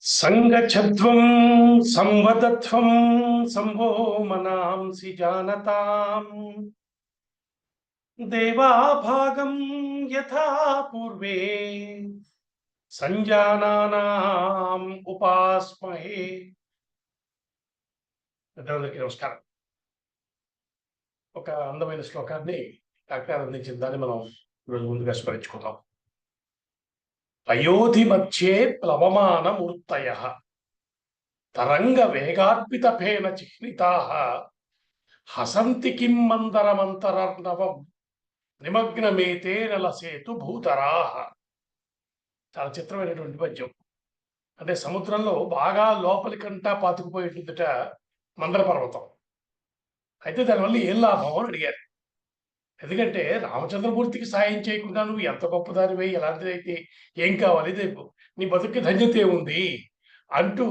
సంగఛధ్వం సంవదధ్వం సంభో మనాంసి జానతాం దేవాభాగం యథా పూర్వే సంజానానాం ఉపాస్మహే. పెద్దలందరికీ నమస్కారం. ఒక అందమైన శ్లోకాన్ని డాక్టర్ అందించిన దాన్ని మనం ఈరోజు ముందుగా స్మరించుకుందాం. అయోధి మధ్యే ప్లవమాన మూర్తయ తరంగ వేగార్పిత ఫేన చిహ్నితా హసంతి కిం మందరమంతరర్ణవం నిమగ్నమేతేన లసేతు భూతరా. చాలా చిత్రమైనటువంటి పద్యం. అంటే సముద్రంలో బాగా లోపలికంటా పాతుకుపోయి ఉంటుందట మందర పర్వతం. అయితే దానివల్ల ఏం లాభం అని అడిగారు. ఎందుకంటే రామచంద్రమూర్తికి సాయం చేయకుండా నువ్వు ఎంత గొప్పదానివై ఎలాంటిదైతే ఏం కావాలి, నీ బతుక్కి ధన్యత ఏముంది అంటూ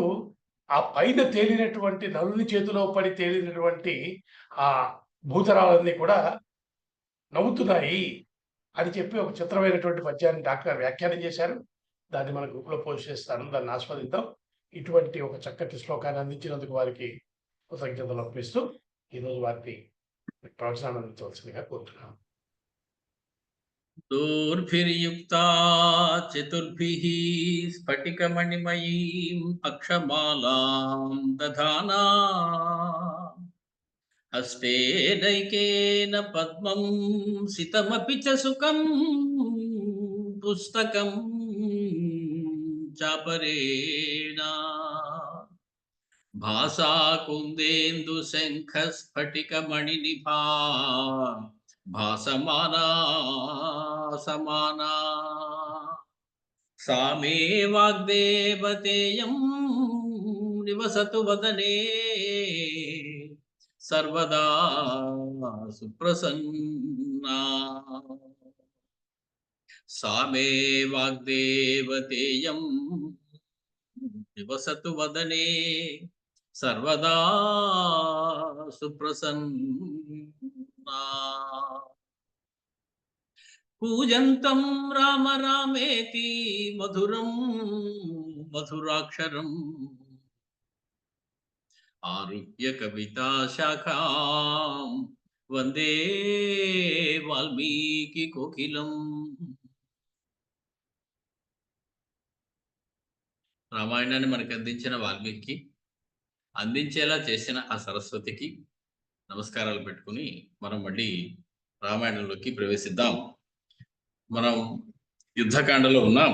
ఆ పైన తేలినటువంటి నలుని చేతిలో పడి తేలినటువంటి ఆ భూతరాలన్నీ కూడా నవ్వుతున్నాయి అని చెప్పి ఒక చిత్రమైనటువంటి పద్యాన్ని డాక్టర్ వ్యాఖ్యానం చేశారు. దాన్ని మన గ్రూప్లో పోస్ట్ చేస్తాను, దాన్ని ఆస్వాదిద్దాం. ఇటువంటి ఒక చక్కటి శ్లోకాన్ని అందించినందుకు వారికి కృతజ్ఞతలు అర్పిస్తూ ఈరోజు వారిని ప్రవచనాన్ని అందించవలసిందిగా కోరుతున్నాను. దూర్భిర్యుక్తా చతుర్భిః స్ఫటికమణిమయీం అక్షమాలాం దధానా హస్తేనైకేన పద్మం సితమపి చ సుఖం పుస్తకం చాపరేణ భాసా కుందేందు శంఖ స్ఫటికమణినిభా భాసమానా సమానా సా మే వాగ్దేవతేయం నివసతు వదనే సర్వదా సుప్రసన్నా. సా మే వాగ్దేవతేయం నివసతు వదనే సర్వదా సుప్రసన్నా. పూజంతం రామ రామేతి మధురం మధురాక్షరం ఆరుహ్య కవితా శాఖాం వందే వాల్మీకి కోకిలం. రామాయణాన్ని మనకు అందించిన వాల్మీకి, అందించేలా చేసిన ఆ సరస్వతికి నమస్కారాలు పెట్టుకుని మనం మళ్ళీ రామాయణంలోకి ప్రవేశిద్దాం. మనం యుద్ధకాండలో ఉన్నాం.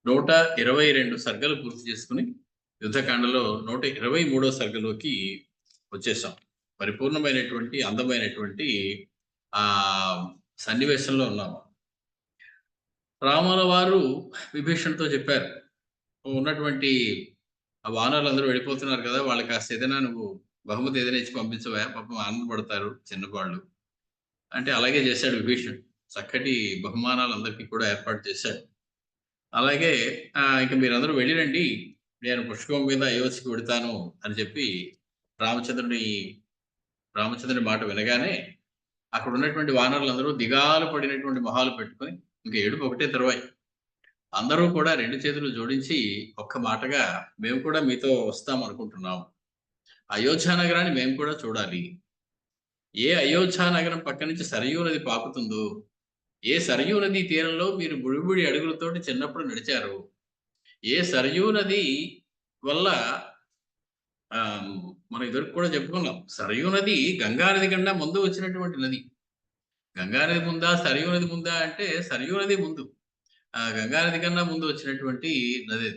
122 సర్గలు పూర్తి చేసుకుని యుద్ధకాండలో 123వ సర్గలోకి వచ్చేసాం. పరిపూర్ణమైనటువంటి అందమైనటువంటి ఆ సన్నివేశంలో ఉన్నాము. రాముల వారు విభీషణ్తో చెప్పారు, ఉన్నటువంటి ఆ వానరులందరూ వెళ్ళిపోతున్నారు కదా, వాళ్ళకి కాస్త ఏదైనా నువ్వు బహుమతి ఏదైనా ఇచ్చి పంపించవా, పాపం ఆనందపడతారు చిన్నవాళ్ళు అంటే. అలాగే చేశాడు విభీషణ్. చక్కటి బహుమానాలు అందరికీ కూడా ఏర్పాటు చేశాడు. అలాగే ఇక మీరందరూ వెళ్ళిరండి, నేను పుష్పం మీద అయోధ్యకి వెడతాను అని చెప్పి రామచంద్రుని మాట వినగానే అక్కడ ఉన్నటువంటి వానరులందరూ దిగాలు పడినటువంటి మొహాలు పెట్టుకొని ఇంకా ఏడుపు ఒకటే తరువాయి. అందరూ కూడా 2 చేతులు జోడించి ఒక్క మాటగా, మేము కూడా మీతో వస్తాం అనుకుంటున్నాం. అయోధ్య నగరాన్ని మేము కూడా చూడాలి. ఏ అయోధ్య నగరం పక్క నుంచి సరయూ నది పాకుతుందో, ఏ సరయూ నది తీరంలో మీరు బుడిబుడి అడుగులతోటి చిన్నప్పుడు నడిచారు, ఏ సరయూ నది వల్ల మనం ఇద్దరికి కూడా చెప్పుకున్నాం, సరయూ నది గంగా నది కన్నా ముందు వచ్చినటువంటి నది. గంగా నది ముందా సరయూ నది ముందా అంటే సరయూ నది ముందు, గంగా నది కన్నా ముందు వచ్చినటువంటి నది.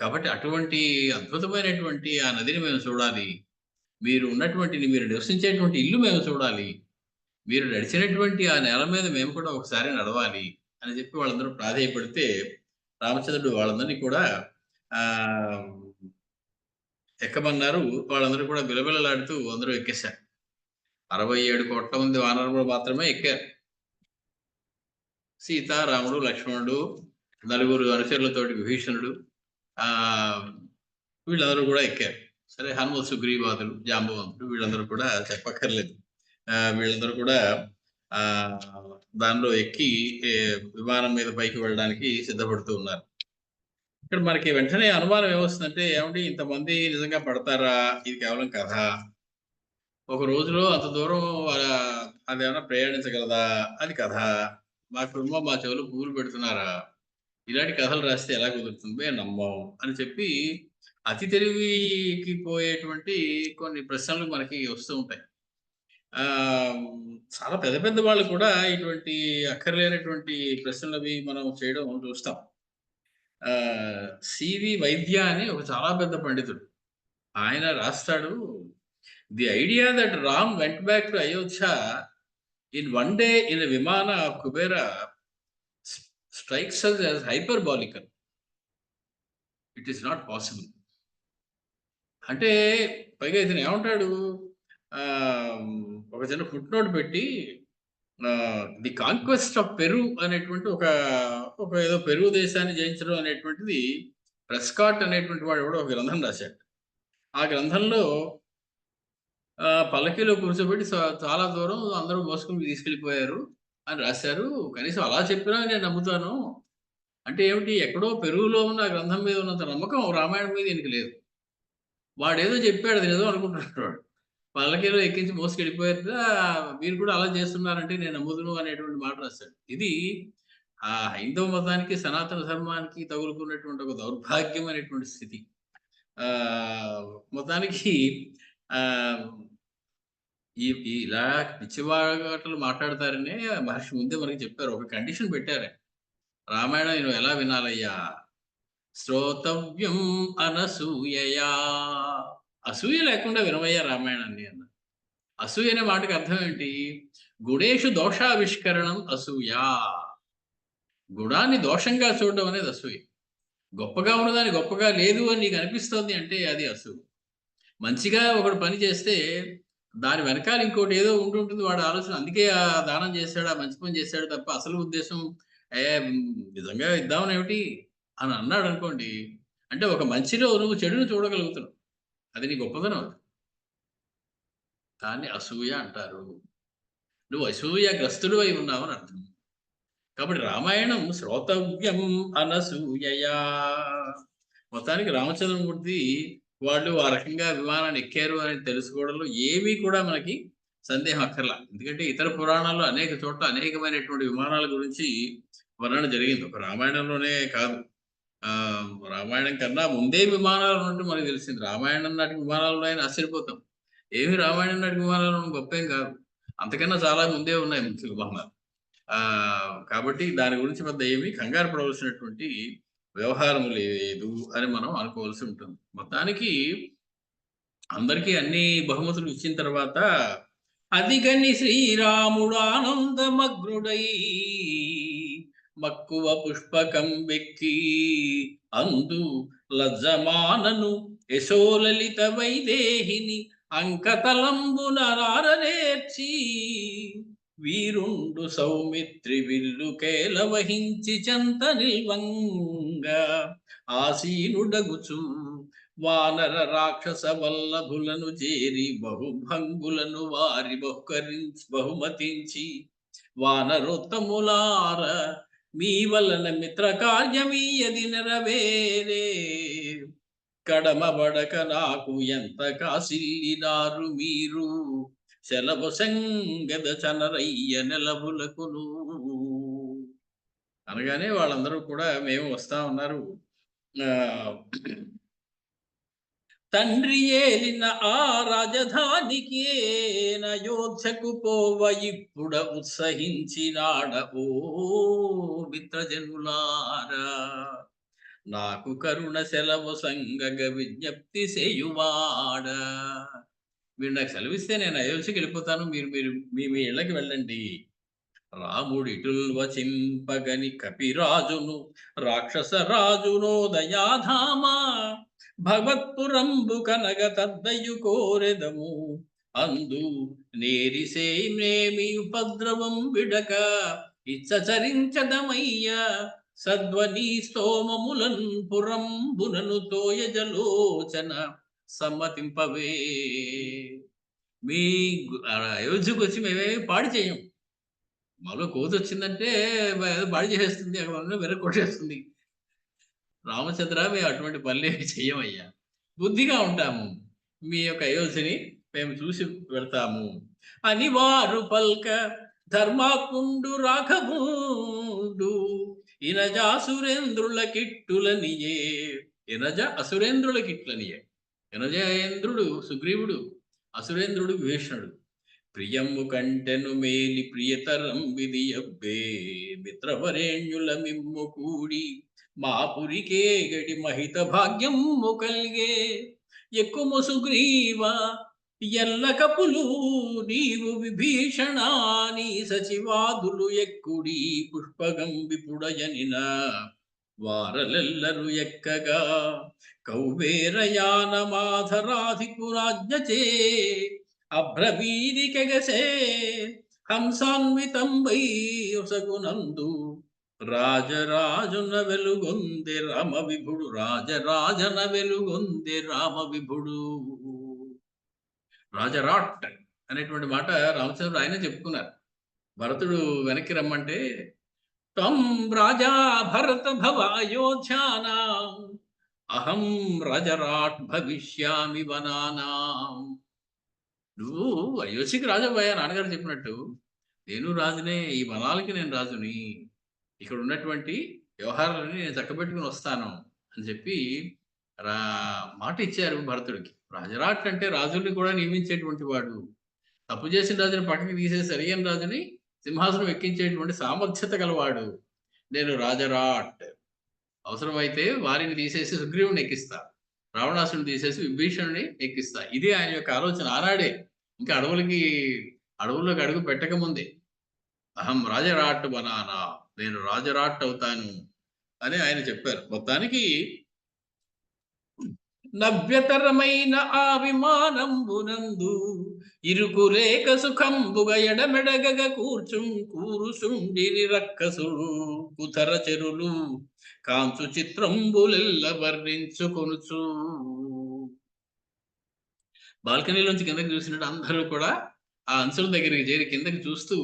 కాబట్టి అటువంటి అద్భుతమైనటువంటి ఆ నదిని మేము చూడాలి. మీరు నివసించేటువంటి ఇల్లు మేము చూడాలి. మీరు నడిచినటువంటి ఆ నేల మీద మేము కూడా ఒకసారి నడవాలి అని చెప్పి వాళ్ళందరూ ప్రాధేయపడితే రామచంద్రుడు వాళ్ళందరినీ కూడా ఎక్కమన్నారు. వాళ్ళందరూ కూడా బిలబిలలాడుతూ అందరూ ఎక్కేశారు. 67 కోట్ల మంది వానరులు మాత్రమే ఎక్కారు. సీత, రాముడు, లక్ష్మణుడు, 4 అనుచరులతోటి విభీషణుడు, వీళ్ళందరూ కూడా ఎక్కారు. సరే, హనుమ, సుగ్రీవాదులు, జాంబవంతుడు, వీళ్ళందరూ కూడా చెప్పక్కర్లేదు. వీళ్ళందరూ కూడా ఆ దానిలో ఎక్కి విమానం మీద పైకి వెళ్ళడానికి సిద్ధపడుతూ ఉన్నారు. ఇక్కడ మనకి వెంటనే అనుమానం ఏమొస్తుందంటే, ఏమండి ఇంతమంది నిజంగా పడతారా? ఇది కేవలం కథ. ఒక రోజులో అంత దూరం అదేమన్నా ప్రయాణించగలదా? అది కథ. మా కుటుంబం మా చెవిలో పువ్వులు పెడుతున్నారా? ఇలాంటి కథలు రాస్తే ఎలా కుదురుతుంది? మేము నమ్మం అని చెప్పి అతి తెలివికి పోయేటువంటి కొన్ని ప్రశ్నలు మనకి వస్తూ ఉంటాయి. ఆహ్, చాలా పెద్ద పెద్ద వాళ్ళు కూడా ఇటువంటి అక్కర్లేనటువంటి ప్రశ్నలవి మనం చేయడం చూస్తాం. సివి వైద్య అని ఒక చాలా పెద్ద పండితుడు. ఆయన రాస్తాడు, "the idea that Ram went back to Ayodhya in one day in a vimana of Kubera strikes us as hyperbolical. It is not possible." అంటే పైగా ఇతను ఏమంటాడు, ఆహ్, ఒక చిన్న ఫుట్‌నోట్ పెట్టి, 'ది కాంక్వెస్ట్ ఆఫ్ పెరు' అనేటువంటి ఒక ఏదో పెరు దేశాన్ని జయించడం అనేటువంటిది ప్రెస్కాట్ అనేటువంటి వాడు ఎవడో ఒక గ్రంథం రాశాడు. ఆ గ్రంథంలో పల్లకీలో కూర్చోబెట్టి చాలా దూరం అందరూ మోసుకొని తీసుకెళ్ళిపోయారు అని రాశారు. కనీసం అలా చెప్పినా నేను నమ్ముతాను. అంటే ఏమిటి? ఎక్కడో పెరులో ఉన్న ఆ గ్రంథం మీద ఉన్నంత నమ్మకం రామాయణం మీద ఈయనకి లేదు. వాడేదో చెప్పాడు అది నిజం అనుకుంటున్నాడు వాడు. పల్లకీలో ఎక్కించి మోసుకెళ్ళిపోయారట. మీరు కూడా అలా చేస్తున్నారంటే నేను నమ్ముదును అనేటువంటి మాట రాశాడు. ఇది హైందవ మతానికి, సనాతన ధర్మానికి తగులుకున్నటువంటి ఒక దౌర్భాగ్యమైనటువంటి స్థితి. ఆహ్, మొత్తానికి ఆహ్, ఈ ఈ ఇలా పిచ్చివాగటలు మాట్లాడతారనే మహర్షి ముందే మనకి చెప్పారు. ఒక కండిషన్ పెట్టారు. రామాయణం నువ్వు ఎలా వినాలయ్యా? శ్రోతవ్యం అనసూయయా. అసూయ లేకుండా వినవయ్యా రామాయణాన్ని అన్నారు. అసూయ అనే మాటకి అర్థం ఏంటి? గుణేషు దోషావిష్కరణం అసూయ. గుణాన్ని దోషంగా చూడడం అనేది అసూయ. గొప్పగా ఉన్నదాన్ని గొప్పగా లేదు అని నీకు అనిపిస్తోంది అంటే అది అసూయ. మంచిగా ఒకడు పని చేస్తే దాని వెనకాల ఇంకోటి ఏదో ఉంటుంటుంది వాడి ఆలోచన. అందుకే ఆ దానం చేశాడు, ఆ మంచి పని చేశాడు తప్ప అసలు ఉద్దేశ్యం నిజంగా ఇద్దామనేమిటి అని అన్నాడనుకోండి. అంటే ఒక మంచిలో నువ్వు చెడును చూడగలుగుతున్నావు. అది నీ గొప్పతనం అది. దాన్ని అసూయ అంటారు. నువ్వు అసూయగ్రస్తుడివై ఉన్నావని అర్థం. కాబట్టి రామాయణం శ్రోతవ్యం అనసూయయా. మొత్తానికి రామచంద్రమూర్తి వాళ్ళు ఆ రకంగా విమానాన్ని ఎక్కారు అని తెలుసుకోవడంలో ఏమీ కూడా మనకి సందేహం అక్కర్లా. ఎందుకంటే ఇతర పురాణాల్లో అనేక చోట్ల అనేకమైనటువంటి విమానాల గురించి వర్ణన జరిగింది. ఒక రామాయణంలోనే కాదు. రామాయణం కన్నా ముందే విమానాలు ఉన్నట్టు మనకు తెలిసింది. రామాయణం నాటి విమానాలు ఉన్నాయని ఆశ్చర్యపోతాం. ఏమి రామాయణం నాటి విమానాలు గొప్పేం కాదు. అంతకన్నా చాలా ముందే ఉన్నాయి మంచి విమానాలు. కాబట్టి దాని గురించి పెద్ద ఏమీ కంగారు పడవలసినటువంటి వ్యవహారం లేదు అని మనం అనుకోవాల్సి ఉంటుంది. మొత్తానికి అందరికీ అన్ని బహుమతులు ఇచ్చిన తర్వాత అదిగని శ్రీరాముడు ఆనందమగ్నుడై మక్కువ పుష్పకం వెక్కి అందు లజ్జమానను యశోలలిత వైదేహిని అంకతలంబున రారనేర్చి వీరుండు సౌమిత్రి విల్లు కేల వహించి చెంత నిల్వంగా ఆసీనుడగుచు వానర రాక్షస వల్లభులను చేరి బహుభంగులను వారి బహుమతించి వానరోత్తములార మీ వలన మిత్ర కార్యమీయది నెరవేరే కడమబడక నాకు ఎంత కాసిల్లినారు మీరు సెలవు సంగద చనరయ్య నెలవులకును అనగానే వాళ్ళందరూ కూడా మేము వస్తా ఉన్నారు. తండ్రి ఏలిన ఆ రాజధానికి అయోధ్యకు పోవ ఇప్పుడు ఉత్సహించినాడ ఓ మిత్రజనులారా నాకు కరుణ సెలవు సంగగ విజ్ఞప్తి చేయువాడ. మీరు నాకు సెలవిస్తే నేను అయోధ్యకి వెళ్ళిపోతాను. మీరు మీరు మీ మీ ఇళ్ళకి వెళ్ళండి. రాముడిటుల్ వచింపగని కపిరాజును రాక్షస రాజునో దయాధామ భగవత్పురంబు కనగ తద్దయు కోరెదము అందు నేరిసేమేమి ఉపద్రవం విడక ఇచ్చచరించదమయ్య సద్వని స్తోమములన్ పురంబునను తోయజలోచన సమ్మతింపవే. మీ అయోధ్యకు వచ్చి మేమేమి పాడు చేయం. మాలో కోతి వచ్చిందంటే ఏదో బాడి చేసేస్తుంది, అక్కడ వెర్ర కొట్టేస్తుంది. రామచంద్ర, మేము అటువంటి పనులేమి చెయ్యమయ్యా. బుద్ధిగా ఉంటాము. మీ యొక్క అయోధ్యని మేము చూసి వెళ్తాము అని వారు పల్క, ధర్మాత్ముండు రాఘవుండు ఇనజ అసురేంద్రుల కిట్టులనియే. ఇనజ అసురేంద్రుల కిట్లనియే. ఇనజేంద్రుడు సుగ్రీవుడు, అసురేంద్రుడు విభీషణుడు. ప్రియము కంటెను మేలి ప్రియతరం విధియబ్బే, మిత్రవరేణ్యుల మిమ్ము కూడి మా పురికే గడి మహిత భాగ్యము కల్గే. ఎక్కుము సుగ్రీవ ఎల్ల కపులు నీవు విభీషణ, నీ సచివాదులు ఎక్కుడి పుష్పగం విపుడయనిన వారలెల్లరు ఎక్కగా. కౌబేరయానమాధరాధిపురాజ్ఞచే అభ్రవీరికెగసే హంసాన్వితంబై ఒసగునందు రాజరాజున వెలుగొందె రామ విభుడు. రాజరాజన వెలుగొందె రామ విభుడు. రాజరాట్ అనేటువంటి మాట రామచంద్రుడు ఆయన చెప్పుకున్నారు. భరతుడు వెనక్కి రమ్మంటే, త్వం రాజా భరత భవ అయోధ్యానాం, అహం రాజరాట్ భవిష్యామి వనానాం. నువ్వు అయోధ్యకి రాజవ్వయ్యా, నాన్నగారు చెప్పినట్టు. నేను రాజునే, ఈ వనాలకి నేను రాజుని, ఇక్కడ ఉన్నటువంటి వ్యవహారాలని నేను చక్కబెట్టుకుని వస్తాను అని చెప్పి మాట ఇచ్చారు భరతుడికి. రాజరాట్ అంటే రాజుల్ని కూడా నియమించేటువంటి వాడు. తప్పు చేసిన రాజుని పక్కకి తీసేసి సరియైన రాజుని సింహాసనం ఎక్కించేటువంటి సామర్థ్యత గలవాడు. నేను రాజరాట్. అవసరమైతే వారిని తీసేసి సుగ్రీవుని ఎక్కిస్తా, రావణాసుని తీసేసి విభీషణుని ఎక్కిస్తా. ఇది ఆయన యొక్క ఆలోచన ఆనాడే, ఇంకా అడవుల్లోకి అడుగు పెట్టక ముందే. అహం రాజరాట్ బనానా, నేను రాజరాట్ అవుతాను అని ఆయన చెప్పారు. మొత్తానికి నవ్యతరమైన ఆ విమానంబునందు ఇరుకురేక సుఖంబుగ ఎడమెడగగ కూరుసుండిరి రక్కసుడు కుతర చెరులు కాంచు చిత్రంబులెల్ల వర్ణించుకొనుచు. బాల్కనీలోంచి కిందకి చూసినట్టు అందరూ కూడా ఆ అంచుల దగ్గరికి చేరి కిందకి చూస్తూ,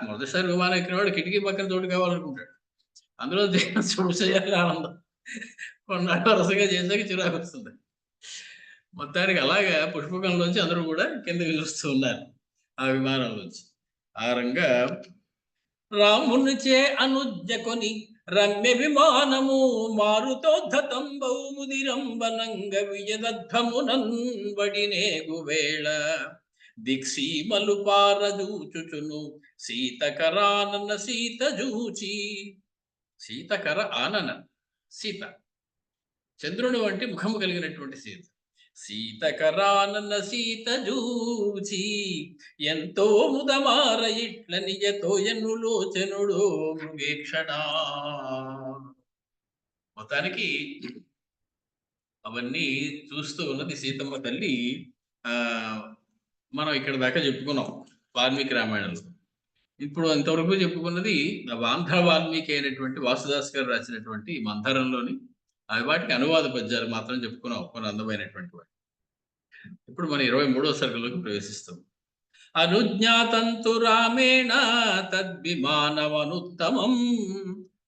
మొదటిసారి విమానం ఎక్కినవాడు కిటికీ పక్కన చోటు కావాలనుకుంటాడు. అందులో చోటు చేయాలి ఆనందం. కొన్నాళ్ళు వరుసగా చేసాక చిరాకు వస్తుంది. మొత్తానికి అలాగా పుష్పకంలోంచి అందరూ కూడా కిందకి చూస్తూ ఉన్నారు ఆ విమానంలోంచి. ఆ రంగా రామునిచే అనుజ్ఞకొని రమ్య విమానము మారుతోద్ధతంబౌ ముదిరంబనంగ విజదధ్వమునన్ వడినేగు వేళ దిక్సీమలు పారజూచుచును సీతకరానన సీత జూచి. సీతకర ఆనన సీత, చంద్రుని వంటి ముఖము కలిగినటువంటి సీత. సీతకరానన్న సీత జూచి ఎంతో ముదమార ఇట్ల నిజతో ఎన్నులోచనుడో మృగేక్షణ. మొత్తానికి అవన్నీ చూస్తూ ఉన్నది సీతమ్మ తల్లి. మనం ఇక్కడ దాకా చెప్పుకున్నాం వాల్మీకి రామాయణంలో. ఇప్పుడు ఇంతవరకు చెప్పుకున్నది ఆంధ్ర వాల్మీకి అయినటువంటి వాసుదాస్ గారు రాసినటువంటి మంథరంలోని వాటికి అనువాద పద్యాలు మాత్రం చెప్పుకున్నాం, కొన్ని అందమైనటువంటి వాటి. ఇప్పుడు మనం 23వ సర్గలోకి ప్రవేశిస్తాం. అనుజ్ఞాతంతు రామేణ తద్విమానమనుత్తమం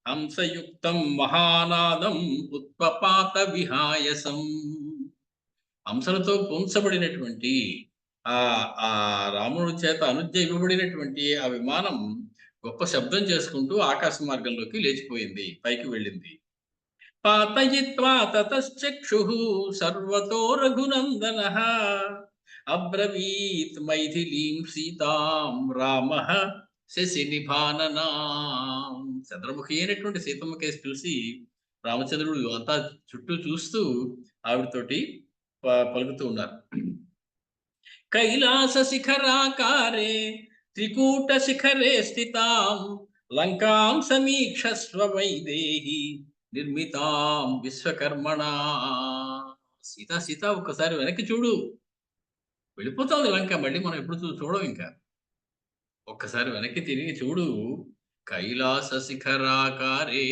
హంసయుక్తం మహానాదం ఉత్పపాత విహాయసం. హంసలతో పొంచబడినటువంటి ఆ రాముడి చేత అనుజ్ఞ ఇవ్వబడినటువంటి ఆ విమానం గొప్ప శబ్దం చేసుకుంటూ ఆకాశ మార్గంలోకి లేచిపోయింది, పైకి వెళ్ళింది. పాతయిత్వా తతశ్చక్షుః సర్వతో రఘునందనః అబ్రవీత్ మైథిలీం సీతాం రామః శశినిభాననాం. చంద్రముఖి అయినటువంటి సీతమ్మ కేసు చూసి రామచంద్రుడు అంతా చుట్టూ చూస్తూ ఆవిడతోటి పలుకుతూ ఉన్నారు. కైలాస శిఖరాకారే త్రికూట శిఖరే స్థితాం లంకాం సమీక్షస్వ వైదేహి నిర్మితాం విశ్వకర్మణ. సీత సీత ఒక్కసారి వెనక్కి చూడు, వెళ్ళిపోతుంది లంక, మళ్ళీ మనం ఎప్పుడు చూడం. ఇంకా ఒక్కసారి వెనక్కి తిరిగి చూడు. కైలాస శిఖరాకారే,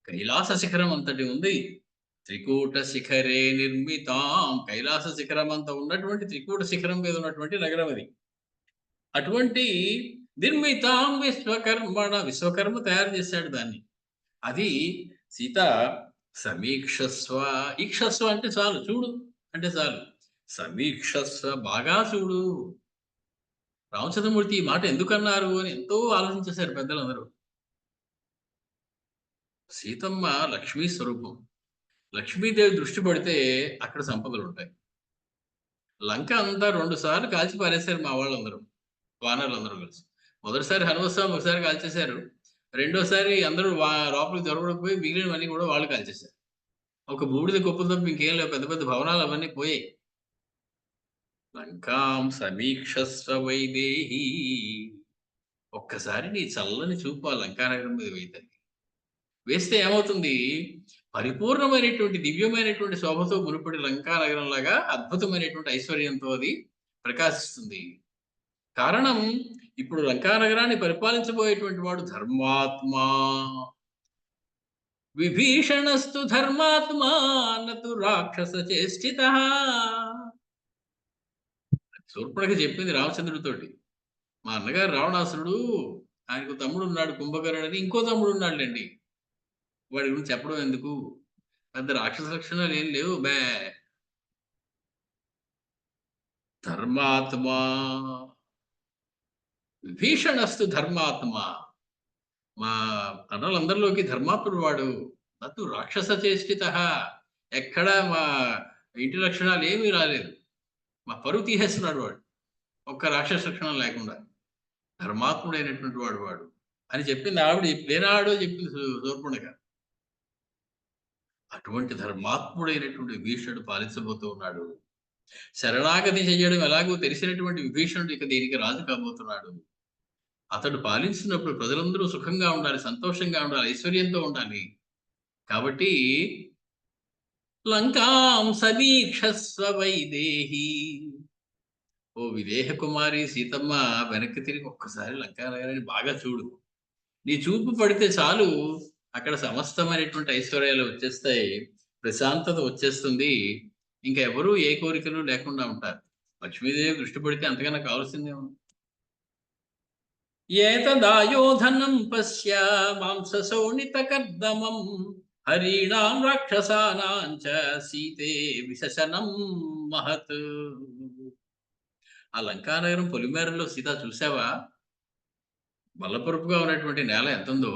కైలాస శిఖరం అంతటి ఉంది. త్రికూట శిఖరే నిర్మితాం, కైలాస శిఖరం అంతా ఉన్నటువంటి త్రికూట శిఖరం మీద ఉన్నటువంటి నగరం అది. అటువంటి నిర్మితాం విశ్వకర్మ తయారు చేశాడు దాన్ని. అది సీత సమీక్షస్వ, ఈక్షస్వ అంటే చాలు, చూడు అంటే చాలు. సమీక్షస్వ, బాగా చూడు. రామచంద్రమూర్తి ఈ మాట ఎందుకన్నారు అని ఎంతో ఆలోచించేశారు పెద్దలందరూ. సీతమ్మ లక్ష్మీ స్వరూపం. లక్ష్మీదేవి దృష్టి పడితే అక్కడ సంపదలు ఉంటాయి. లంక అంతా 2 సార్లు కాల్చి పారేశారు మా వాళ్ళందరూ, వానరులందరూ కలిసి. మొదటిసారి హనుమస్వామి ఒకసారి కాల్చేశారు. రెండోసారి అందరూ లోపలికి జరగకపోయి మిగిలినవన్నీ కూడా వాళ్ళు కాల్చేశారు. ఒక బూడిద కుప్ప తప్ప ఇంకేం లేవు. పెద్ద పెద్ద భవనాలు అవన్నీ పోయాయి. లంకాం సమీక్షస్వ వైదేహి, ఒక్కసారి నీ చల్లని చూపు ఆ లంకానగరం మీద వేస్తే ఏమవుతుంది? పరిపూర్ణమైనటువంటి దివ్యమైనటువంటి శోభతో మునుపటి లంకానగరం లాగా అద్భుతమైనటువంటి ఐశ్వర్యంతో అది ప్రకాశిస్తుంది. కారణం, ఇప్పుడు లంకానగరాన్ని పరిపాలించబోయేటువంటి వాడు ధర్మాత్మా. విభీషణస్తు ధర్మాత్మా నతు రాక్షస చేష్టితః. శూర్పణఖ చెప్పింది రామచంద్రుడితోటి, మా అన్నగారు రావణాసురుడు, ఆయనకు తమ్ముడు ఉన్నాడు కుంభకర్ణుడు అని, ఇంకో తమ్ముడు ఉన్నాడులేండి, వాడి గురించి చెప్పడం ఎందుకు, పెద్ద రాక్షస లక్షణాలు ఏం లేవు. ధర్మాత్మా విభీషణస్తు ధర్మాత్మా, మా అన్నలందరిలోకి ధర్మాత్ముడు వాడు. నతు రాక్షస చేష్టితః, ఎక్కడ మా ఇంటి లక్షణాలు ఏమీ రాలేదు. మా పరువు తీసేస్తున్నాడు వాడు, ఒక్క రాక్షస లక్షణం లేకుండా. ధర్మాత్ముడైనటువంటి వాడు అని చెప్పింది ఆవిడ. లేనాడో చెప్పింది శూర్పణఖ. అటువంటి ధర్మాత్ముడైనటువంటి విభీషణుడు పాలించబోతూ ఉన్నాడు. శరణాగతి చెయ్యడం ఎలాగో తెలిసినటువంటి విభీషణుడు ఇక దీనికి రాజు కాబోతున్నాడు. అతడు పాలించినప్పుడు ప్రజలందరూ సుఖంగా ఉండాలి, సంతోషంగా ఉండాలి, ఐశ్వర్యంతో ఉండాలి. కాబట్టి లంకాం సమీక్షస్వ వైదేహి, ఓ విదేహ కుమారి సీతమ్మ, వెనక్కి తిరిగి ఒక్కసారి లంకానగరాన్ని బాగా చూడు. నీ చూపు పడితే చాలు, అక్కడ సమస్తమైనటువంటి ఐశ్వర్యాలు వచ్చేస్తాయి, ప్రశాంతత వచ్చేస్తుంది. ఇంకా ఎవరు ఏ కోరికలు లేకుండా ఉంటారు. లక్ష్మీదేవి దృష్టి పడితే అంతకన్నా కావాల్సిందే ఉంది. ఏతదాయోధనం పశ్య మాంసశోణిత కర్దమం హరీణాం రాక్షసానాంచ సీతే విశసనం మహత్. ఆ లంకానగరం పొలిమేరలో సీత చూసావా? బలపరుపుగా ఉన్నటువంటి నేల ఎంతుందో,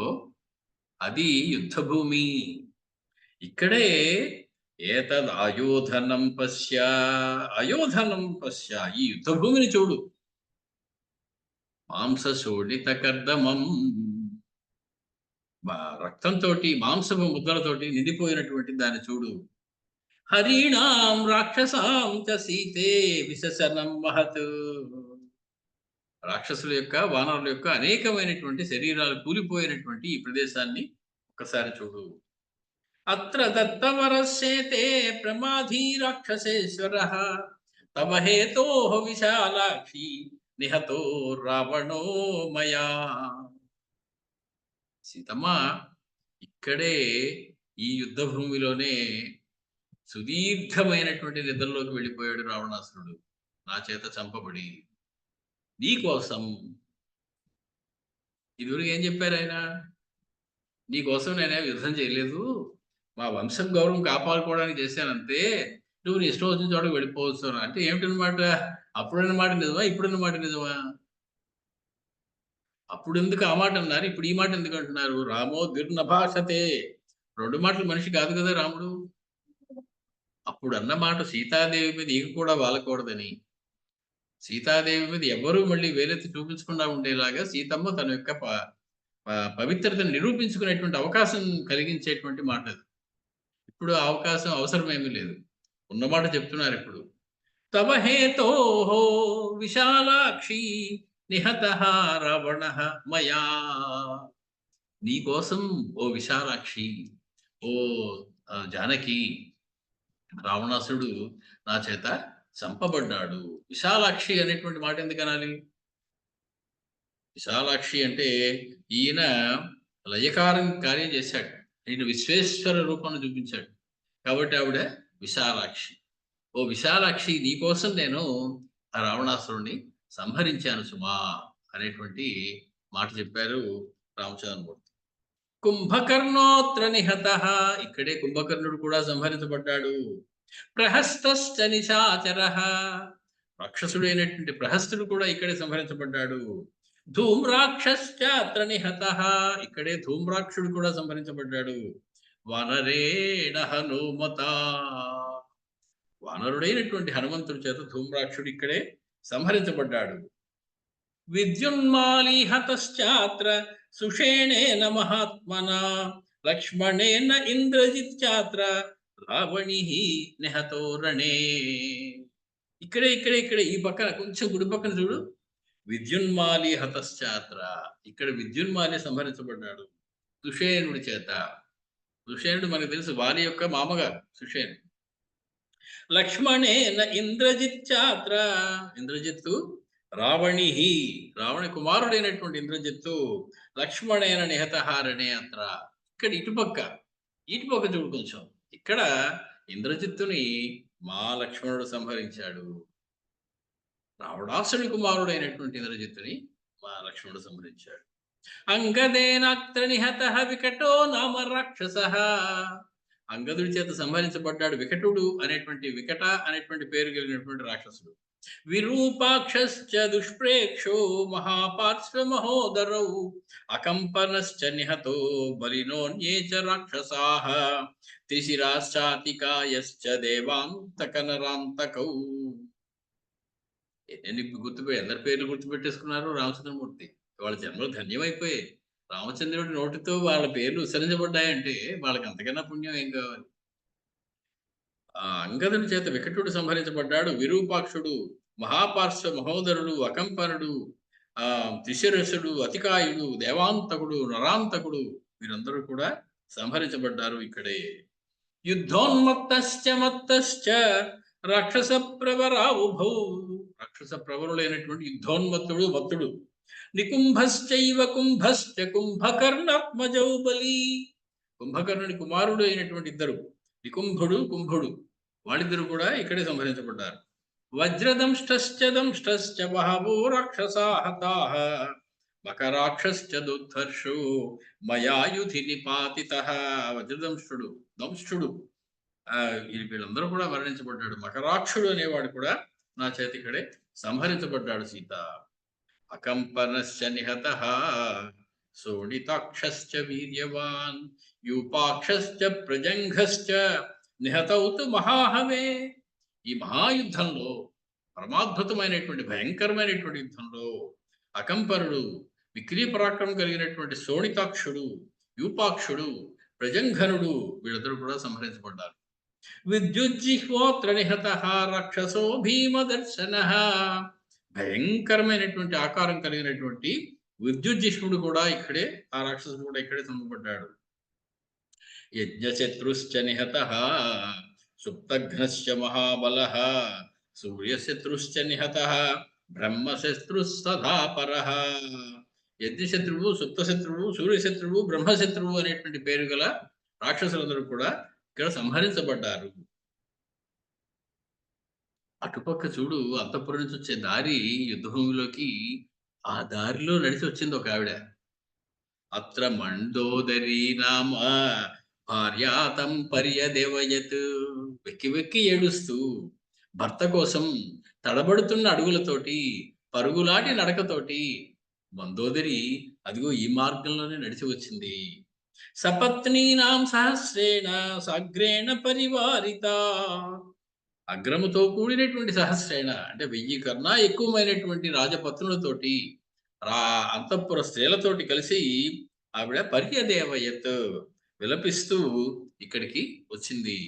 అది యుద్ధభూమి. ఇక్కడే ఏతద్ ఆయోధనం పశ్య, అయోధనం పశ్య, ఈ యుద్ధభూమిని చూడు. మాంసశోణిత కర్దమం, రక్తంతో మాంసపు ముద్దలతోటి నిండిపోయినటువంటి దాన్ని చూడు. హరీణాం రాక్షసాం చ సీతే విశసనం మహత్, రాక్షసుల యొక్క, వానరుల యొక్క అనేకమైనటువంటి శరీరాలు కూలిపోయినటువంటి ఈ ప్రదేశాన్ని ఒక్కసారి చూడు. అత్ర దత్తవరస్యేతే ప్రమాధీ రాక్షసేశ్వరః తవ హేతోః విశాలాక్షి నిహతో రావణో మయా. సీతమ్మ, ఇక్కడే ఈ యుద్ధ భూమిలోనే సుదీర్ఘమైనటువంటి నిద్రలోకి వెళ్ళిపోయాడు రావణాసురుడు, నా చేత చంపబడి. నీ కోసం ఇదివరకు ఏం చెప్పారు ఆయన? నీ కోసం నేనే యుద్ధం చేయలేదు, మా వంశం గౌరవం కాపాడుకోవడానికి చేశానంతే, నువ్వు నీ ఇష్టం వచ్చిన చోటకు వెళ్ళిపోవచ్చు అంటే ఏమిటనమాట? అప్పుడన్న మాట నిజమా, ఇప్పుడన్న మాట నిజమా? అప్పుడు ఎందుకు ఆ మాట అన్నారు, ఇప్పుడు ఈ మాట ఎందుకు అంటున్నారు? రామో దుర్నభాషతే, 2 మాటలు మనిషి కాదు కదా రాముడు. అప్పుడు అన్న మాట సీతాదేవి మీద ఈగ కూడా వాలకూడదని, సీతాదేవి మీద ఎవరూ మళ్ళీ వేలెత్తి చూపించకుండా ఉండేలాగా సీతమ్మ తన యొక్క పవిత్రతను నిరూపించుకునేటువంటి అవకాశం కలిగించేటువంటి మాట అది. ఇప్పుడు ఆ అవకాశం అవసరమేమీ లేదు, ఉన్నమాట చెప్తున్నారు ఇప్పుడు. తవ హేతోః విశాలాక్షి నిహతః రావణః మయా, నీ కోసం ఓ విశాలాక్షి, ఓ జానకి, రావణాసురుడు నా చేత చంపబడ్డాడు. విశాలాక్షి అనేటువంటి మాట ఎందుకు అనాలి? విశాలాక్షి అంటే ఈయన లయకారం కార్యం చేశాడు, ఈయన విశ్వేశ్వర రూపాన్ని చూపించాడు, కాబట్టి ఆవిడ విశాలాక్షి. ఓ విశాలాక్షి, నీ కోసం నేను ఆ రావణాసురుణ్ణి సంహరించాను సుమా అనేటువంటి మాట చెప్పారు రామచంద్రమూర్తి. కుంభకర్ణోత్ర నిహత, ఇక్కడే కుంభకర్ణుడు కూడా సంహరించబడ్డాడు. ప్రహస్తశ్చ నిశాచర, రాక్షసుడైనటువంటి ప్రహస్తుడు కూడా ఇక్కడే సంహరించబడ్డాడు. ధూమ్రాక్షశ్చ అత్ర నిహత, ఇక్కడే ధూమ్రాక్షుడు కూడా సంహరించబడ్డాడు. వనరేణ హనుమత, వానరుడైనటువంటి హనుమంతుడి చేత ధూమ్రాక్షుడు ఇక్కడే సంహరించబడ్డాడు. విద్యున్మాలీ హతశ్చాత్ర సుషేణేన మహాత్మనా లక్ష్మణేన ఇంద్రజిత్చాత్ర రావణి నిహతో రణే. ఇక్కడే ఈ పక్కన కొంచెం గుడి పక్కన చూడు, విద్యున్మాలి హతశ్చాత్ర, ఇక్కడ విద్యున్మాలి సంహరించబడ్డాడు సుషేణుడి చేత. సుషేణుడు మనకు తెలుసు, వాలి యొక్క మామగారు సుషేణుడు. లక్ష్మణేన ఇంద్రజిత్చాత్ర, ఇంద్రజిత్తు రావణి, రావణ కుమారుడైనటువంటి ఇంద్రజిత్తు లక్ష్మణేన నిహతహారణే అత్ర, ఇక్కడ ఇటుపక్క చూడు కొంచెం, ఇక్కడ ఇంద్రజిత్తుని మా లక్ష్మణుడు సంహరించాడు. రావణాసుని కుమారుడైనటువంటి ఇంద్రజిత్తుని మా లక్ష్మణుడు సంహరించాడు. అంగదేనాత్ర నిహత వికటో నామ రాక్షస, అంగదుడి చేత సంహరించబడ్డాడు వికట అనేటువంటి పేరు కలిగినటువంటి రాక్షసుడు. విరూపాక్షశ్చ దుష్ప్రేక్షో మహాపార్శ్వ మహోదరౌ అకంపనశ్చ నిహతో బలినోన్యే చ రాక్షసాః త్రిశిరాశ్చాతికాయశ్చ దేవాంతకనరాంతకౌ. అందరి పేర్లు గుర్తుపెట్టేసుకున్నారు రామచంద్రమూర్తి. వాళ్ళ జన్మలు ధన్యమైపోయాయి. రామచంద్రుడి నోటితో వాళ్ళ పేర్లు ఉచ్చరించబడ్డాయంటే వాళ్ళకి అంతకన్నా పుణ్యం ఏం కావాలి. ఆ అంగదుని చేత వికటుడు సంహరించబడ్డాడు. విరూపాక్షుడు, మహాపార్శ్వ మహోదరుడు, అకంపనుడు, త్రిశిరసుడు, అతికాయుడు, దేవాంతకుడు, నరాంతకుడు, వీరందరూ కూడా సంహరించబడ్డారు ఇక్కడే. యుద్ధోన్మత్తశ్చ రాక్షస ప్రవరావుభౌ, రాక్షస ప్రవరులైనటువంటి యుద్ధోన్మత్తుడు మత్తుడు. నికుంభశ్చైవ కుంభశ్చ కుంభకర్ణాత్మజౌ బలి, కుంభకర్ణుడి కుమారుడు అయినటువంటి ఇద్దరు నికుంభుడు కుంభుడు, వాళ్ళిద్దరు కూడా ఇక్కడే సంహరించబడ్డారు. వజ్రదంష్టశ్చ బహవో రాక్షసా హతాః మకరాక్షశ్చ దుద్ధర్షో మయాయుధి నిపాతితః. దంష్టుడు వీళ్ళందరూ కూడా వర్ణించబడ్డాడు. మకరాక్షుడు అనేవాడు కూడా నా చేతి ఇక్కడే సంహరించబడ్డాడు. సీత అకంపనశ్చ నిహతః శోణితాక్షశ్చ వీర్యవాన్ యూపాక్షశ్చ ప్రజంఘశ్చ నిహతౌతు మహాహవే. ఈ మహాయుద్ధంలో, పరమాద్భుతమైనటువంటి భయంకరమైనటువంటి యుద్ధంలో అకంపనుడు, విక్రీ పరాక్రమం కలిగినటువంటి శోణితాక్షుడు, యూపాక్షుడు, ప్రజంఘనుడు, వీళ్ళిద్దరూ కూడా సంహరించబడ్డారు. విద్యుజ్జిహ్వోత్ర నిహతః రాక్షసో భీమదర్శనః, భయంకరమైనటువంటి ఆకారం కలిగినటువంటి విద్యుజ్జిహ్వుడు కూడా ఇక్కడే, ఆ రాక్షసుడు కూడా ఇక్కడే చంపబడ్డాడు. యజ్ఞశత్రుశ్చ నిహతః సుప్తఘ్నశ్చ మహాబలః సూర్యశత్రుశ్చ నిహతః బ్రహ్మశత్రుస్తథాపరః. యజ్ఞశత్రువు, సుప్తశత్రువు, సూర్యశత్రువు, బ్రహ్మశత్రువు అనేటువంటి పేరు గల రాక్షసులందరూ కూడా ఇక్కడ సంహరించబడ్డారు. అటుపక్క చూడు, అంతఃపురం నుంచి వచ్చే దారి యుద్ధభూమిలోకి, ఆ దారిలో నడిచి వచ్చింది ఒక ఆవిడ. అత్ర మండోదరీ నామ భార్యాతం పర్యదేవయత్, వెక్కి ఏడుస్తూ భర్త కోసం తడబడుతున్న అడుగులతోటి, పరుగులాటి నడకతోటి మందోదరి అదిగో ఈ మార్గంలోనే నడిచి వచ్చింది. సపత్నీనాం సహస్రేణ సాగ్రేణ పరివారిత, అగ్రముతో కూడినటువంటి సహస్రేణ అంటే 1000 కన్నా ఎక్కువమైనటువంటి రాజపత్నులతోటి, అంతఃపుర స్త్రీలతోటి కలిసి ఆవిడ పర్యదేవయత్, విలపిస్తూ ఇక్కడికి వచ్చింది.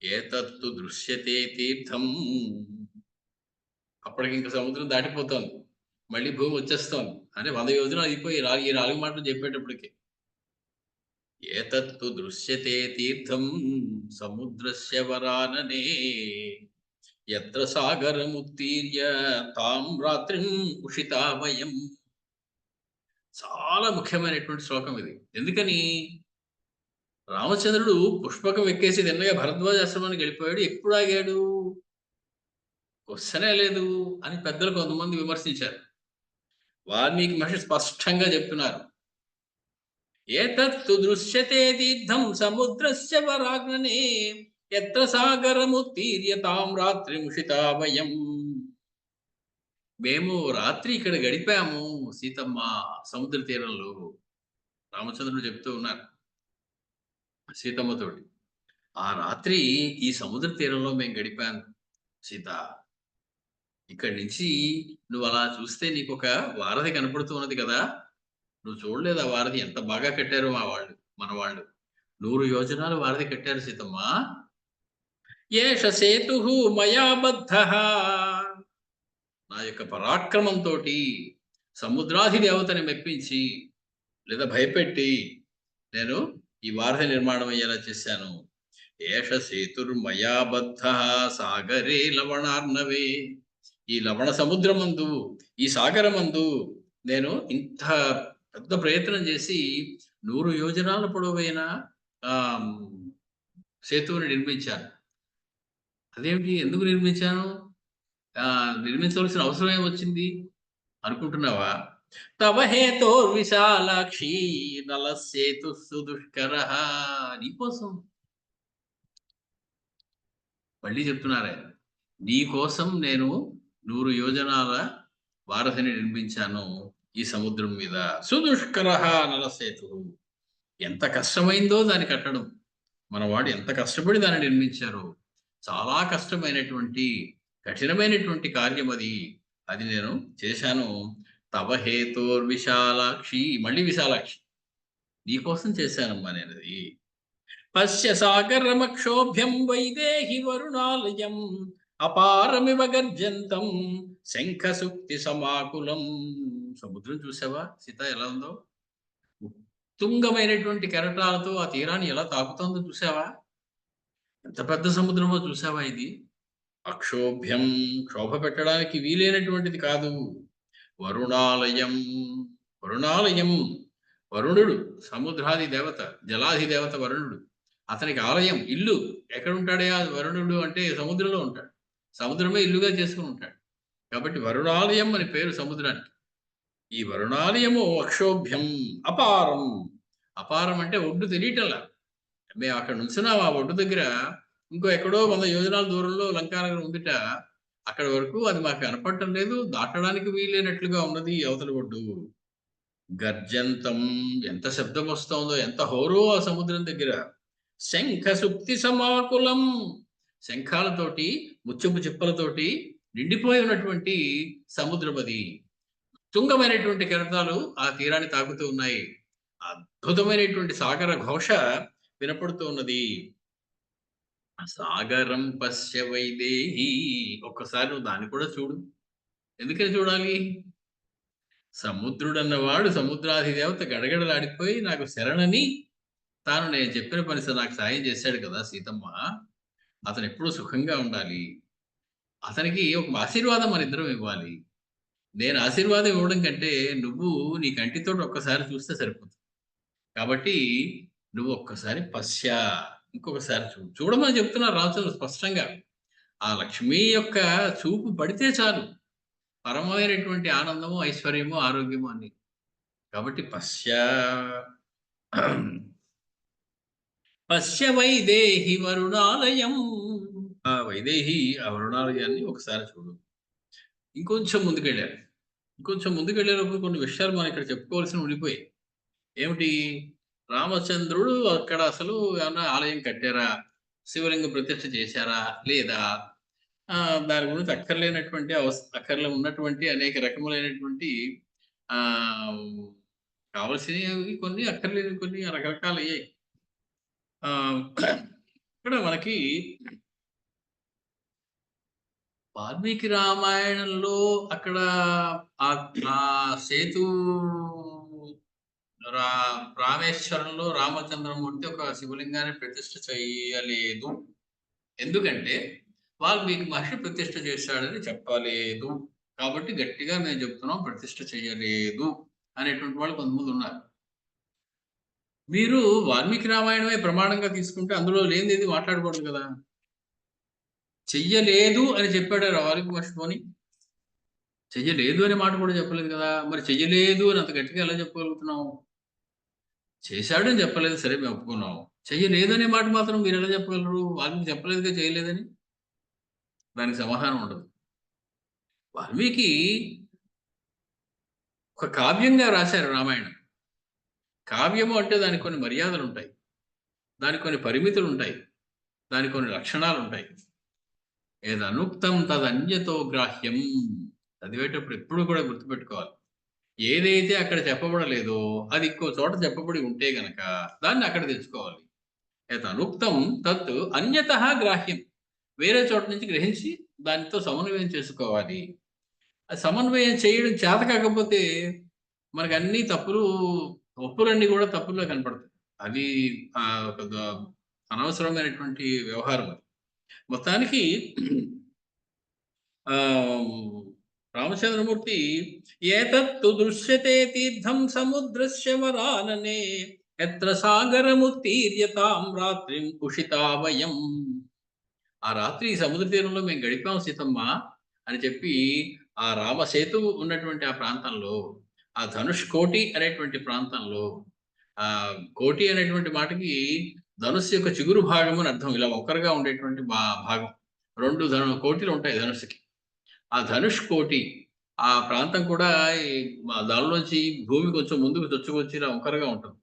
ఏతత్తు దృశ్యతే తీర్థం, అప్పటికి ఇంకా సముద్రం దాటిపోతోంది, మళ్ళీ భూమి వచ్చేస్తోంది. అంటే 100 యోజనాలు అయిపోయి ఈ 4 మాటలు చెప్పేటప్పటికి. ఏతత్తు దృశ్యతే తీర్థం సముద్రస్య వరాననే యత్ర సాగరముత్తీర్య తాం రాత్రిం ఉషితావయం. చాలా ముఖ్యమైనటువంటి శ్లోకం ఇది. ఎందుకని? రామచంద్రుడు పుష్పకం ఎక్కేసి తిన్నగా భరద్వాజ ఆశ్రమానికి వెళ్ళిపోయాడు. ఎప్పుడు ఆగాడు? క్వశ్చనే లేదు అని పెద్దలు కొంతమంది విమర్శించారు. వాల్మీకి మహర్షి స్పష్టంగా చెప్తున్నారు. ఏతత్తు దృశ్యతే తీర్థం సముద్రస్య వరాగ్ననే ఎత్ర సాగరముత్తీర్యతాం రాత్రిముషితా వయం. మేము రాత్రి ఇక్కడ గడిపాము సీతమ్మ సముద్ర తీరంలో. రామచంద్రుడు చెప్తూ ఉన్నారు సీతమ్మతోటి. ఆ రాత్రి ఈ సముద్ర తీరంలో మేము గడిపాను సీత. ఇక్కడి నుంచి నువ్వు అలా చూస్తే నీకొక వారధి కనపడుతూ ఉన్నది కదా! నువ్వు చూడలేదు ఆ వారధి ఎంత బాగా కట్టారో మన వాళ్ళు. 100 యోజనాలు వారధి కట్టారు సీతమ్మ. ఏష సేతుః మయా బద్ధః. నా యొక్క పరాక్రమంతోటి సముద్రాధిదేవతని మెప్పించి లేదా భయపెట్టి నేను ఈ వారధి నిర్మాణం అయ్యేలా చేశాను. ఏష సేతుర్మయా బద్ధః సాగరే లవణార్ణవే. ఈ లవణ సముద్రమందు, ఈ సాగరమందు నేను ఇంత పెద్ద ప్రయత్నం చేసి 100 యోజనాల పొడవైన సేతువుని నిర్మించాను. అదేమిటి? ఎందుకు నిర్మించాను? నిర్మించవలసిన అవసరం ఏమొచ్చింది అనుకుంటున్నావా? తవ హేతోర్విశాలాక్షి నలసేతు సుదుష్కరః. నీకోసం మళ్ళీ చెప్తున్నారే, నీకోసం నేను 100 యోజనాల వారధిని నిర్మించాను ఈ సముద్రం మీద. సుదుష్కరః నలసేతు. ఎంత కష్టమైందో దాన్ని కట్టడం. మనవాడు ఎంత కష్టపడి దాన్ని నిర్మించారో. చాలా కష్టమైనటువంటి కఠినమైనటువంటి కార్యం అది. అది నేను చేశాను. తవ హేతోర్విశాలాక్షి. మళ్ళీ విశాలాక్షి. నీకోసం చేశానమ్మా నేనది. పశ్య సాగరమక్షోభ్యం వైదేహి వరుణాలయం అపారమివ గర్జంతం శంఖసుక్తి సమాకులం. సముద్రం చూసావా సీత ఎలా ఉందో? ఉత్తుంగమైనటువంటి కెరటాలతో ఆ తీరాన్ని ఎలా తాకుతుందో చూసావా? ఎంత పెద్ద సముద్రమో చూసావా ఇది? అక్షోభ్యం, క్షోభ పెట్టడానికి వీలైనటువంటిది కాదు. వరుణాలయం, వరుణాలయం. వరుణుడు సముద్రాది దేవత, జలాది దేవత వరుణుడు. అతనికి ఆలయం, ఇల్లు ఎక్కడ ఉంటాడే ఆ వరుణుడు అంటే సముద్రంలో ఉంటాడు. సముద్రమే ఇల్లుగా చేసుకుని ఉంటాడు. కాబట్టి వరుణాలయం అని పేరు సముద్రానికి. ఈ వరుణాలయము అక్షోభ్యం అపారం. అపారం అంటే ఒడ్డు తెలియటంలా. మేము అక్కడ నుంచున్నాం ఆ ఒడ్డు దగ్గర. ఇంకో ఎక్కడో 100 యోజనాల దూరంలో లంకానగరం ఉందిట. అక్కడ వరకు అది మాకు కనపడటం లేదు. దాటడానికి వీలైనట్లుగా ఉన్నది అవతల ఒడ్డు. గర్జంతం, ఎంత శబ్దం వస్తోందో, ఎంత హోరో ఆ సముద్రం దగ్గర. శంఖ సుక్తి సమాకులం. శంఖాలతోటి, ముత్యపు చిప్పలతోటి నిండిపోయి ఉన్నటువంటి సముద్రం అది. తుంగమైనటువంటి కెరటాలు ఆ తీరాన్ని తాకుతూ ఉన్నాయి. అద్భుతమైనటువంటి సాగర ఘోష వినపడుతూ ఉన్నది. సాగరం పశ్య వైదేహి. ఒక్కసారి నువ్వు దాన్ని కూడా చూడు. ఎందుకని చూడాలి? సముద్రుడు అన్నవాడు సముద్రాది దేవత గడగడలాడిపోయి నాకు శరణని తాను నేను చెప్పిన పని నాకు సాయం చేశాడు కదా సీతమ్మ. అతను ఎప్పుడూ సుఖంగా ఉండాలి. అతనికి ఒక ఆశీర్వాదం మన ఇద్దరం ఇవ్వాలి. నేను ఆశీర్వాదం ఇవ్వడం కంటే నువ్వు నీ కంటితోటి ఒక్కసారి చూస్తే సరిపోతుంది. కాబట్టి నువ్వు ఒక్కసారి పశ్య, ఇంకొకసారి చూడు. చూడమని చెప్తున్నారు రాజులు స్పష్టంగా. ఆ లక్ష్మి యొక్క చూపు పడితే చాలు పరమైనటువంటి ఆనందము, ఐశ్వర్యము, ఆరోగ్యము అన్ని. కాబట్టి పశ్య వైదేహి వరుణాలయం. ఆ వైదేహి ఆ వరుణాలయాన్ని ఒకసారి చూడు. ఇంకొంచెం ముందుకెళ్ళేటప్పుడు కొన్ని విషయాలు మనం ఇక్కడ చెప్పుకోవాల్సిన ఉండిపోయాయి. ఏమిటి? రామచంద్రుడు అక్కడ అసలు ఏమన్నా ఆలయం కట్టారా? శివలింగ ప్రతిష్ఠ చేశారా? లేదా? దాని గురించి అక్కర్లో ఉన్నటువంటి అనేక రకములైనటువంటి కావలసినవి కొన్ని, అక్కర్లేని కొన్ని రకరకాలు అయ్యాయి. ఇక్కడ మనకి వాల్మీకి రామాయణంలో అక్కడ ఆ సేతు రామేశ్వరంలో రామచంద్రమూర్తి ఒక శివలింగాన్ని ప్రతిష్ఠ చేయలేదు. ఎందుకంటే వాల్మీకి మహర్షి ప్రతిష్ఠ చేశాడని చెప్పలేదు. కాబట్టి గట్టిగా మేము చెప్తున్నాం ప్రతిష్ఠ చేయలేదు అనేటువంటి వాళ్ళు కొంతమంది ఉన్నారు. మీరు వాల్మీకి రామాయణమే ప్రమాణంగా తీసుకుంటే అందులో లేనిది మాట్లాడకూడదు కదా. చెయ్యలేదు అని చెప్పాడు వాల్మీకి మహర్షి. పోని చెయ్యలేదు అనే మాట కూడా చెప్పలేదు కదా. మరి చెయ్యలేదు అని అంత గట్టిగా ఎలా చెప్పగలుగుతున్నావు? చేశాడు అని చెప్పలేదు, సరే మేము ఒప్పుకున్నాం. చెయ్యలేదు అనే మాట మాత్రం మీరు ఎలా చెప్పగలరు? వాల్మీకి చెప్పలేదుగా చేయలేదని. దానికి సమాధానం ఉండదు. వాల్మీకి ఒక కావ్యంగా రాశారు రామాయణం. కావ్యము అంటే దానికి కొన్ని మర్యాదలుంటాయి. దానికి కొన్ని పరిమితులుంటాయి. దానికి కొన్ని లక్షణాలుంటాయి. ఏదనుక్తం తదన్యతో గ్రాహ్యం. చదివేటప్పుడు ఎప్పుడు కూడా గుర్తుపెట్టుకోవాలి. ఏదైతే అక్కడ చెప్పబడలేదో అది ఇంకో చోట చెప్పబడి ఉంటే గనక దాన్ని అక్కడ తెచ్చుకోవాలి. యదనుక్తం తత్ అన్యతః గ్రాహ్యం. వేరే చోట నుంచి గ్రహించి దానితో సమన్వయం చేసుకోవాలి. ఆ సమన్వయం చేయడం చేత కాకపోతే మనకన్నీ తప్పులు, ఒప్పులన్నీ కూడా తప్పుల్లో కనపడతాయి. అది ఒక అనవసరమైనటువంటి వ్యవహారం అది. మొత్తానికి ఆహ్, రామచంద్రమూర్తి ఏతత్తు దృశ్యతే తీర్థం సముద్రస్య వరాననే యత్ర సాగరముత్తీర్యతాం రాత్రిం ఉషితా వయం. ఆ రాత్రి సముద్ర తీరంలో మేము గడిపాం సీతమ్మ అని చెప్పి, ఆ రామసేతువు ఉన్నటువంటి ఆ ప్రాంతంలో, ఆ ధనుష్కోటి అనేటువంటి ప్రాంతంలో, కోటి అనేటువంటి మాటకి ధనుస్సు యొక్క చిగురు భాగం అని అర్థం. ఇలా ఒక్కరుగా ఉండేటువంటి భాగం. 2 కోటిలు ఉంటాయి ధనుస్సుకి. ఆ ధనుష్ కోటి ఆ ప్రాంతం కూడా ఈ దానిలోంచి భూమి కొంచెం ముందుకు చొచ్చుకొచ్చి ఇలా వంకరగా ఉంటుంది.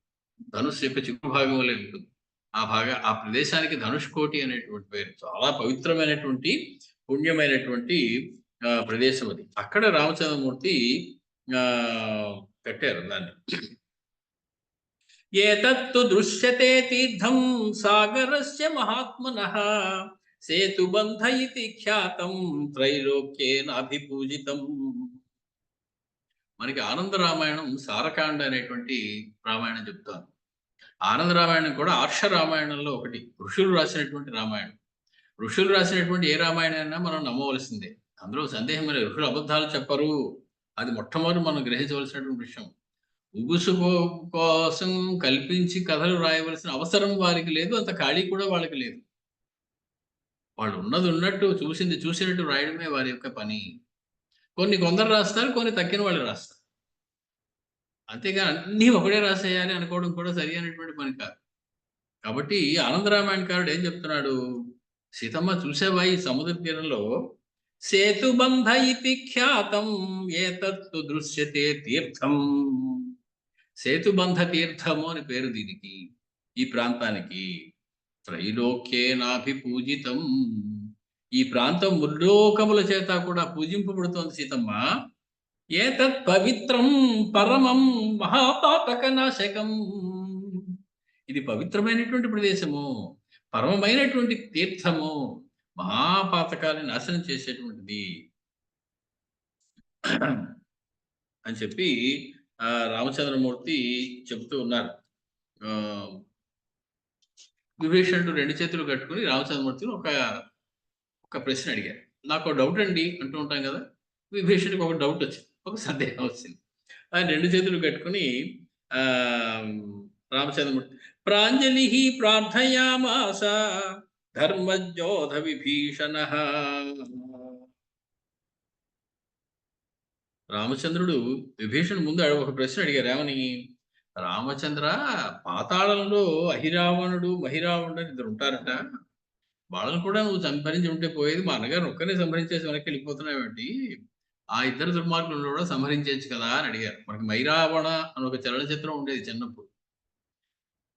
ధనుస్సు యొక్క చిగురు భాగం వలె ఉంటుంది. ఆ ప్రదేశానికి ధనుష్కోటి అనేటువంటి పేరు. చాలా పవిత్రమైనటువంటి, పుణ్యమైనటువంటి ప్రదేశం అది. అక్కడ రామచంద్రమూర్తి కట్టారు దాన్ని. ఏతత్తు దృశ్యతే తీర్థం సాగరస్య మహాత్మనః సేతుబంధ ఇతి ఖ్యాతం త్రైలోక్యేనాభిపూజితం. మనకి ఆనంద రామాయణం సారకాండ అనేటువంటి రామాయణం చెప్తాను. ఆనంద రామాయణం కూడా ఆర్ష రామాయణంలో ఒకటి. ఋషులు రాసినటువంటి రామాయణం. ఋషులు రాసినటువంటి ఏ రామాయణమైనా మనం నమ్మవలసిందే. అందులో సందేహం లేదు. ఋషులు అబద్ధాలు చెప్పరు. అది మొట్టమొదటి మనం గ్రహించవలసినటువంటి విషయం. ముగుసుకో కోసం కల్పించి కథలు రాయవలసిన అవసరం వారికి లేదు. అంత ఖాళీ కూడా వాళ్ళకి లేదు. వాళ్ళు ఉన్నది ఉన్నట్టు, చూసింది చూసినట్టు రాయడమే వారి యొక్క పని. కొందరు రాస్తారు, కొన్ని తక్కిన వాళ్ళు రాస్తారు. అంతేగాని అన్నీ ఒకడే రాసేయాలి అనుకోవడం కూడా సరి అయినటువంటి పని కాదు. కాబట్టి ఆనంద రామాయణకారుడు ఏం చెప్తున్నాడు? సీతమ్మ చూసావా ఈ సముద్ర తీరంలో సేతుబంధ ఇతి ఖ్యాతం ఏతత్తు దృశ్యతే తీర్థం. సేతుబంధ తీర్థము అని పేరు దీనికి, ఈ ప్రాంతానికి. త్రైలోక్యేనాభిపూజితం. ఈ ప్రాంతం ముల్లోకముల చేత కూడా పూజింపబడుతోంది సీతమ్మ. ఏతత్ పవిత్రం పరమం మహాపాతక నాశకం. ఇది పవిత్రమైనటువంటి ప్రదేశము, పరమమైనటువంటి తీర్థము, మహాపాతకాన్ని నాశనం చేసేటువంటిది అని చెప్పి రామచంద్రమూర్తి చెబుతూ ఉన్నారు. విభీషణుడు 2 చేతులు కట్టుకుని రామచంద్రమూర్తిని ఒక ప్రశ్న అడిగారు. నాకు డౌట్ అండి అంటూ ఉంటాం కదా. విభీషణుడికి ఒక డౌట్ వచ్చింది, ఒక సందేహం వచ్చింది. ఆయన 2 చేతులు కట్టుకుని రామచంద్రమూర్తి ప్రాంజలి ప్రార్థయామాస ధర్మజ్యోధ విభీషణ. రామచంద్రుడు విభీషణుడు ముందు ఒక ప్రశ్న అడిగారు. ఏమని? రామచంద్ర, పాతాళంలో అహిరావణుడు మహిరావణుడు అని 2 ఉంటారట. వాళ్ళని కూడా నువ్వు సంహరించి ఉంటే పోయేది. మా అన్నగారిని ఒక్కరినే సంహరించేసి వెనక్కి వెళ్ళిపోతున్నావేంటి? ఆ 2 దుర్మార్గులను కూడా సంహరించవచ్చు కదా అని అడిగారు. మనకి మైరావణ అని ఒక చలనచిత్రం ఉండేది చిన్నప్పుడు.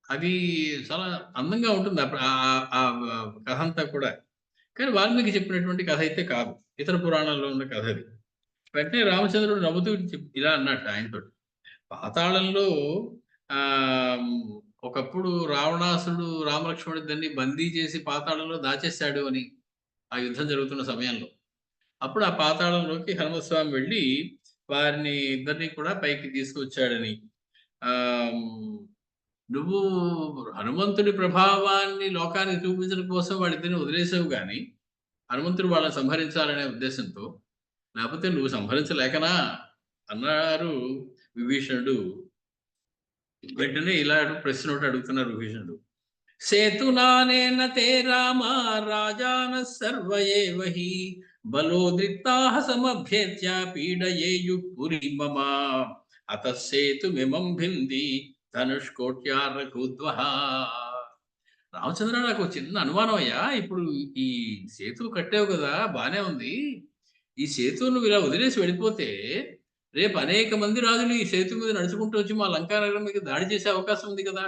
అది చాలా అందంగా ఉంటుంది ఆ కథ అంతా కూడా. కానీ వాల్మీకి చెప్పినటువంటి కథ అయితే కాదు. ఇతర పురాణాల్లో ఉన్న కథ అది. వెంటనే రామచంద్రుడు నవ్వుతూ ఇలా అన్నట్టు ఆయనతోటి. పాతాళంలో ఒకప్పుడు రావణాసురుడు రామలక్ష్మణుడిద్దరిని బందీ చేసి పాతాళంలో దాచేశాడు అని, ఆ యుద్ధం జరుగుతున్న సమయంలో. అప్పుడు ఆ పాతాళంలోకి హనుమస్వామి వెళ్ళి వారిని ఇద్దరిని కూడా పైకి తీసుకొచ్చాడని. నువ్వు హనుమంతుడి ప్రభావాన్ని లోకానికి చూపించడం కోసం వాళ్ళిద్దరిని వదిలేసావు గాని, హనుమంతుడు వాళ్ళని సంహరించాలనే ఉద్దేశంతో. లేకపోతే నువ్వు సంహరించలేకనా అన్నారు విభీషణుడు. వెంటనే ఇలా ప్రశ్న ఒకటి అడుగుతున్నారు విభీషణుడు. సేతునానేన తే రామ రాజానః సర్వ ఏవ హి బలోద్రిక్తాః సమభ్యేత్య పీడయేయుః పురీం మమ అతః సేతుమిమం భింది ధనుష్కోట్యా రఘుద్వః. రామచంద్ర, నాకు ఒక చిన్న అనుమానం అయ్యా. ఇప్పుడు ఈ సేతు కట్టావు కదా, బానే ఉంది. ఈ సేతువు నువ్వు ఇలా వదిలేసి వెళ్ళిపోతే రేపు అనేక మంది రాజులు ఈ సేతు మీద నడుచుకుంటూ వచ్చి మా లంకా నగరం మీద దాడి చేసే అవకాశం ఉంది కదా.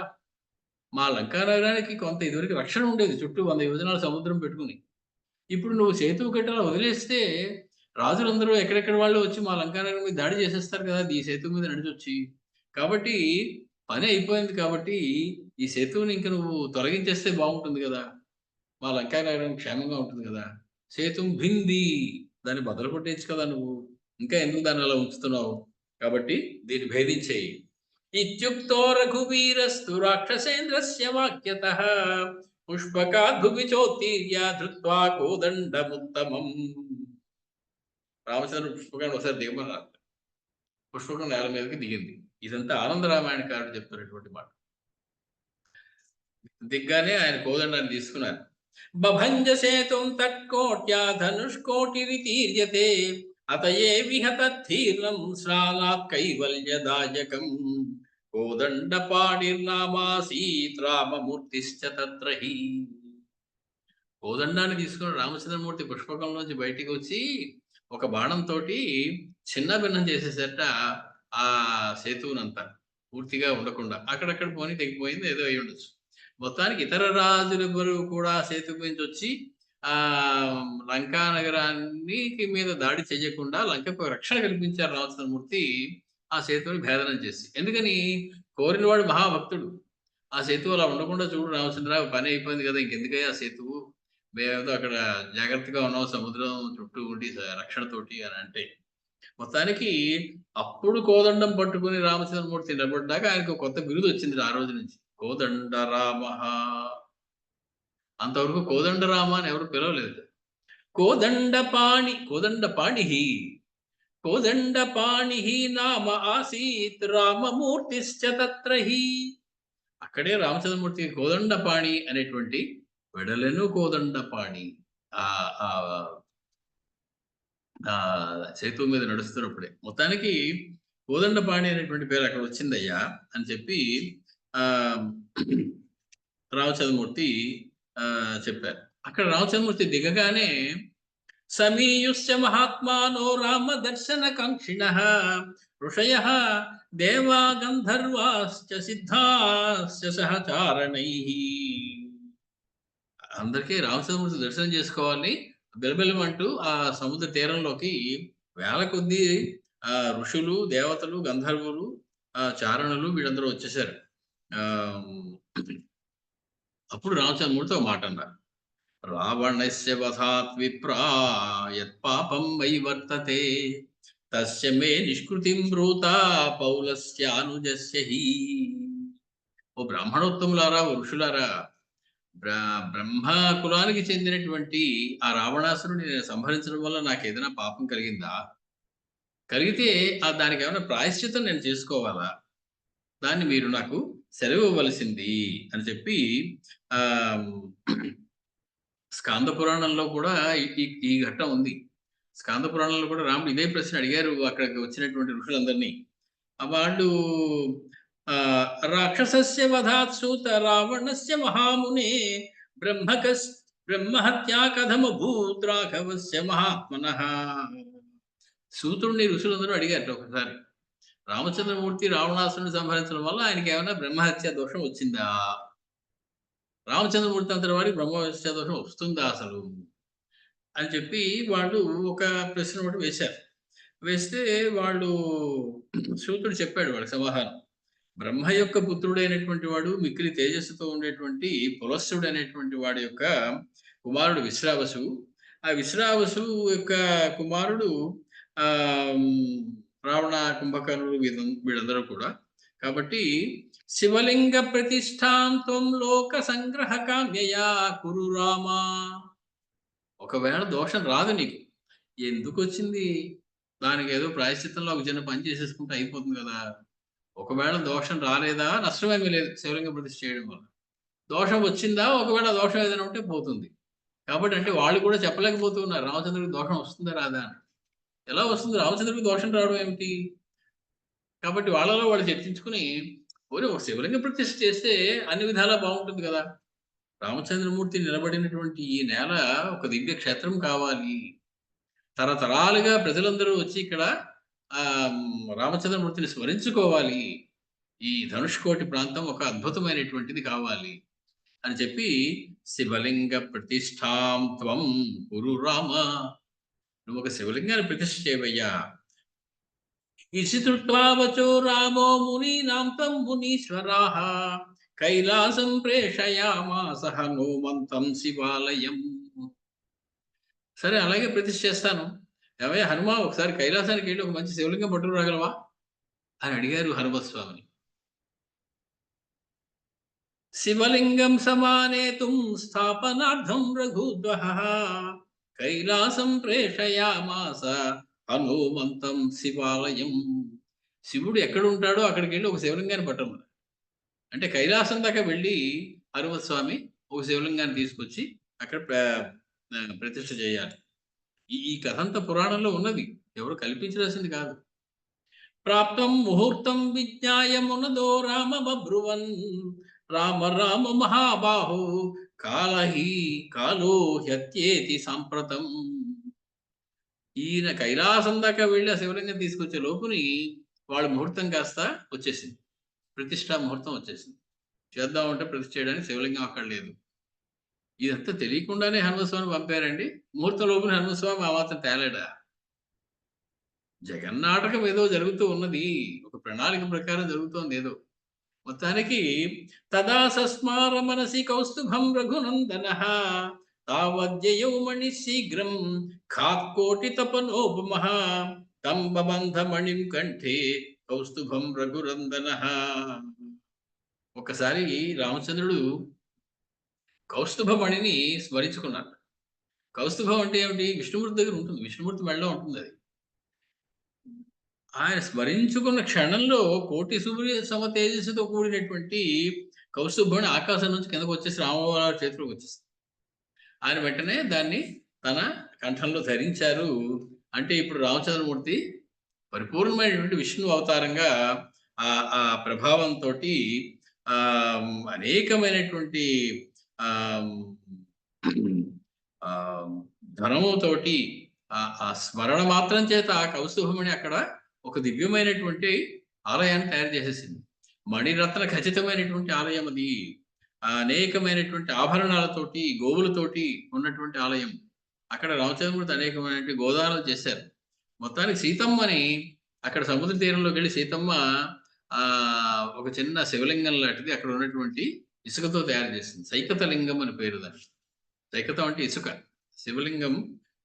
మా లంకా నగరానికి కొంత ఇదివరకు రక్షణ ఉండేది, చుట్టూ 100 యోజనాల సముద్రం పెట్టుకుని. ఇప్పుడు నువ్వు సేతువు కట్టి అలా వదిలేస్తే రాజులందరూ ఎక్కడెక్కడ వాళ్ళు వచ్చి మా లంకా నగరం మీద దాడి చేసేస్తారు కదా ఈ సేతువు మీద నడిచొచ్చి. కాబట్టి పని అయిపోయింది కాబట్టి ఈ సేతువుని ఇంక నువ్వు తొలగించేస్తే బాగుంటుంది కదా. మా లంకా నగరం క్షేమంగా ఉంటుంది కదా. సేతుం భింది, దాన్ని బదులు కొట్టేయచ్చు కదా నువ్వు. ఇంకా ఎందుకు దాన్ని అలా ఉంచుతున్నావు? కాబట్టి దీన్ని భేదించేయి. ఇత్యుక్తో రఘువీరస్తు రాక్షసేంద్రస్య వాక్యతః పుష్పకాద్ భువి చోత్తీర్య ధృత్వా కోదండముత్తమం. రామచంద్ర పుష్పకాన్ని ఒకసారి దిగమన్నారు. పుష్పకం నేల మీదకి దిగింది. ఇదంతా ఆనంద రామాయణకారుడు చెప్తున్నటువంటి మాట. దిగ్గానే ఆయన కోదండాన్ని తీసుకున్నారు. బభంజ సేతుం తత్కోట్యా ధనుష్కోటిరితీర్యతే అతయే విహతీర్ణం శ్రాలాత్ కైవల్యదాయకం కోదండపాణిర్నామాసీత్ రామమూర్తిశ్చ తత్రహి. కోదండాన్ని తీసుకున్న రామచంద్రమూర్తి పుష్పకంలోంచి బయటికి వచ్చి ఒక బాణంతో చిన్న భిన్నం చేసేసట ఆ సేతువునంతా, పూర్తిగా ఉండకుండా. అక్కడక్కడ పోనీ తెగిపోయింది, ఏదో అయి ఉండొచ్చు. మొత్తానికి ఇతర రాజులెవ్వరూ కూడా సేతువు నుంచి వచ్చి ఆ లంకా నగరానికి మీద దాడి చేయకుండా లంకకు రక్షణ కల్పించారు రామచంద్రమూర్తి ఆ సేతువుని భేదనం చేసి. ఎందుకని? కోరినవాడు మహాభక్తుడు. ఆ సేతువు అలా ఉండకుండా చూడు రామచంద్ర, పని అయిపోయింది కదా, ఇంకెందుకయ్యా ఆ సేతువు, మేమేదో అక్కడ జాగ్రత్తగా ఉన్నాం సముద్రం చుట్టూ ఉండి రక్షణతోటి అని అంటే. మొత్తానికి అప్పుడు కోదండం పట్టుకుని రామచంద్రమూర్తి నిలబడ్డాక ఆయనకు కొత్త బిరుదు వచ్చింది ఆ రోజు నుంచి, కోదండ రామ. అంతవరకు కోదండరామ అని ఎవరు పిలవలేదు. కోదండపాణి నామ ఆసీత్ రామమూర్తిశ్చ తత్రహి. అక్కడే రామచంద్రమూర్తి కోదండపాణి అనేటువంటి వెడలెను కోదండపాణి ఆ సేతువు మీద నడుస్తున్నప్పుడే. మొత్తానికి కోదండపాణి అనేటువంటి పేరు అక్కడ వచ్చిందయ్యా అని చెప్పి ఆ రామచంద్రమూర్తి చెప్పారు. అక్కడ రామచంద్రమూర్తి దిగగానే సమీయుశ్చ మహాత్మానో రామ దర్శన కాంక్షిణః ఋషయః దేవా గంధర్వాశ్చ సిద్ధాశ్చ సహచారణైః. అందరికీ రామచంద్రమూర్తి దర్శనం చేసుకోవాలి బిలబిలమంటూ ఆ సముద్ర తీరంలోకి వేల కొద్దీ ఋషులు, దేవతలు, గంధర్వులు, చారణులు వీళ్ళందరూ వచ్చేసారు. అప్పుడు రామచంద్రమూర్తి ఒక మాట అన్నారు. రావణస్య వధాత్ విప్రా యత్ పాపం వై వర్తతే తస్య మే నిష్కృతిం బ్రూత పౌలస్యానుజస్య హి. ఓ బ్రాహ్మణోత్తములారా, ఓ ఋషులారా, బ్రహ్మ కులానికి చెందినటువంటి ఆ రావణాసురుని నేను సంహరించడం వల్ల నాకు ఏదైనా పాపం కలిగిందా? కలిగితే దానికి ఏమైనా ప్రాయశ్చితం నేను చేసుకోవాలా? దాన్ని మీరు నాకు సెలవు ఇవ్వవలసింది అని చెప్పి స్కాంద పురాణంలో కూడా ఈ ఘట్టం ఉంది. స్కాంద పురాణంలో కూడా రాముడు ఇదే ప్రశ్న అడిగారు అక్కడికి వచ్చినటువంటి ఋషులందరినీ. వాళ్ళు రాక్షసస్య వధాత్ సూత రావణస్య మహామునే బ్రహ్మహత్యా కథమభూత్ రాఘవస్య మహాత్మనః. సూతుడిని ఋషులందరూ అడిగారు ఒకసారి, రామచంద్రమూర్తి రావణాసురుని సంహరించడం వల్ల ఆయనకి ఏమైనా బ్రహ్మహత్య దోషం వచ్చిందా? రామచంద్రమూర్తి అంతటి వాడికి బ్రహ్మహత్య దోషం వస్తుందా అసలు అని చెప్పి వాళ్ళు ఒక ప్రశ్న ఒకటి వేశారు. వేస్తే వాళ్ళు సూతుడు చెప్పాడు వాళ్ళకి సమాధానం. బ్రహ్మ యొక్క పుత్రుడైనటువంటి వాడు, మిక్కిలి తేజస్సుతో ఉండేటువంటి పులస్సుడు అనేటువంటి వాడి యొక్క కుమారుడు విశ్రావసు. ఆ విశ్రావసు యొక్క కుమారుడు రావణ, కుంభకర్ణుడు, వీళ్ళందరూ కూడా. కాబట్టి శివలింగ ప్రతిష్టాంతం లోక సంగ్రహ కామ్యయా కురు రామా. ఒకవేళ దోషం రాదు నీకు, ఎందుకు వచ్చింది? దానికి ఏదో ప్రాయశ్చిత్తంలో ఒక చిన్న పని చేసేసుకుంటే అయిపోతుంది కదా. ఒకవేళ దోషం రాలేదా, నష్టమేమీ లేదు శివలింగ ప్రతిష్ఠ చేయడం వల్ల. దోషం వచ్చిందా? ఒకవేళ దోషం ఏదైనా ఉంటే పోతుంది. కాబట్టి అంటే వాళ్ళు కూడా చెప్పలేకపోతూ ఉన్నారు. రామచంద్రుడికి దోషం వస్తుందా? రాదా? అని. ఎలా వస్తుంది? రామచంద్రుడికి దోషం రావడం ఏమిటి? కాబట్టి వాళ్ళలో వాళ్ళు చర్చించుకుని పోనీ ఒక శివలింగ ప్రతిష్ఠ చేస్తే అన్ని విధాలా బావుంటుంది గదా! రామచంద్రమూర్తి నిలబడినటువంటి ఈ నేల ఒక దివ్య క్షేత్రం కావాలి. తరతరాలుగా ప్రజలందరూ వచ్చి ఇక్కడ రామచంద్రమూర్తిని స్మరించుకోవాలి. ఈ ధనుష్కోటి ప్రాంతం ఒక అద్భుతమైనటువంటిది కావాలి అని చెప్పి శివలింగ ప్రతిష్ఠాం త్వం కురు రామ, నువ్వు ఒక శివలింగాన్ని ప్రతిష్ఠ చేయవయ్యా. ఇసితృత్వావచో రామో మునీనాం తం మునీశ్వరాః కైలాసం ప్రేషయామాస హనుమంతం శివాలయం. సరే అలాగే ప్రతిష్ఠ చేస్తాను. ఏమయ్య హనుమ, ఒకసారి కైలాసానికి వెళ్ళి ఒక మంచి శివలింగం పట్టుకు రాగలవా అని అడిగారు హనుమత్ స్వామిని. శివలింగం సమానేతుం స్థాపనార్థం రఘుద్వహః కైలాసం ప్రేషయామాస హనుమంతం శివాలయం. శివుడు ఎక్కడ ఉంటాడో అక్కడికి వెళ్ళి ఒక శివలింగాన్ని పట్టమన్నారు. అంటే కైలాసం దాకా వెళ్ళి హనుమత్ స్వామి ఒక శివలింగాన్ని తీసుకొచ్చి అక్కడ ప్రతిష్ఠ చేయాలి. ఈ కథ అంతా పురాణంలో ఉన్నది, ఎవరు కల్పించాల్సింది కాదు. ప్రాప్తం ముహూర్తం విజ్ఞాయ మునదో రామ బబ్రువన్ రామ రామ మహాబాహో కాలహి కాలో హ్యత్యేతి సాంప్రతం. ఈయన కైలాసం దాకా వెళ్ళి ఆ శివలింగం తీసుకొచ్చే లోపుని వాళ్ళ ముహూర్తం కాస్త వచ్చేసింది, ప్రతిష్టా ముహూర్తం వచ్చేసింది. చేద్దామంటే ప్రతిష్ఠ చేయడానికి శివలింగం అక్కడ లేదు. ఇదంతా తెలియకుండానే హనుమస్వామి పంపారండి. ముహూర్తం లోపున హనుమస్వామి ఆ మాత్రం తేలేడా? జగన్నాటకం ఏదో జరుగుతూ ఉన్నది, ఒక ప్రణాళిక ప్రకారం జరుగుతోంది ఏదో. మొత్తానికి తదా సస్మార మనసి కౌస్తుభం రఘునందనః తావద్యయౌ మణి శీఘ్రం ఖాత్కోటి తపనోపమః తం బబంధ మణిం కంఠే కౌస్తుభం రఘునందనః. ఒకసారి రామచంద్రుడు కౌస్తుభ మణిని స్మరించుకున్నాడు. కౌస్తుభం అంటే ఏమిటి? విష్ణుమూర్తి దగ్గర ఉంటుంది, విష్ణుమూర్తి మెడలో ఉంటుంది అది. ఆయన స్మరించుకున్న క్షణంలో కోటి సూర్య సమ తేజస్సుతో కూడినటువంటి కౌస్తుభమణి ఆకాశం నుంచి కిందకు వచ్చేసి రామవారి చేతిలోకి వచ్చేసింది. ఆయన వెంటనే దాన్ని తన కంఠంలో ధరించారు. అంటే ఇప్పుడు రామచంద్రమూర్తి పరిపూర్ణమైనటువంటి విష్ణు అవతారంగా ఆ ప్రభావంతోటి అనేకమైనటువంటి ఆహ్, ఆహ్, ధనముతోటి ఆ స్మరణ మాత్రం చేత ఆ కౌస్తుభమణి అక్కడ ఒక దివ్యమైనటువంటి ఆలయాన్ని తయారు చేసేసింది. మణిరత్న ఖచ్చితమైనటువంటి ఆలయం అది. అనేకమైనటువంటి ఆభరణాలతోటి, గోవులతోటి ఉన్నటువంటి ఆలయం. అక్కడ రామచంద్రమూర్తి అనేకమైనటువంటి గోదానాలు చేశారు. మొత్తానికి సీతమ్మని అక్కడ సముద్ర తీరంలోకి వెళ్ళి సీతమ్మ ఒక చిన్న శివలింగం లాంటిది అక్కడ ఉన్నటువంటి ఇసుకతో తయారు చేసింది. సైకత లింగం అని పేరు దానికి. సైకతం అంటే ఇసుక. శివలింగం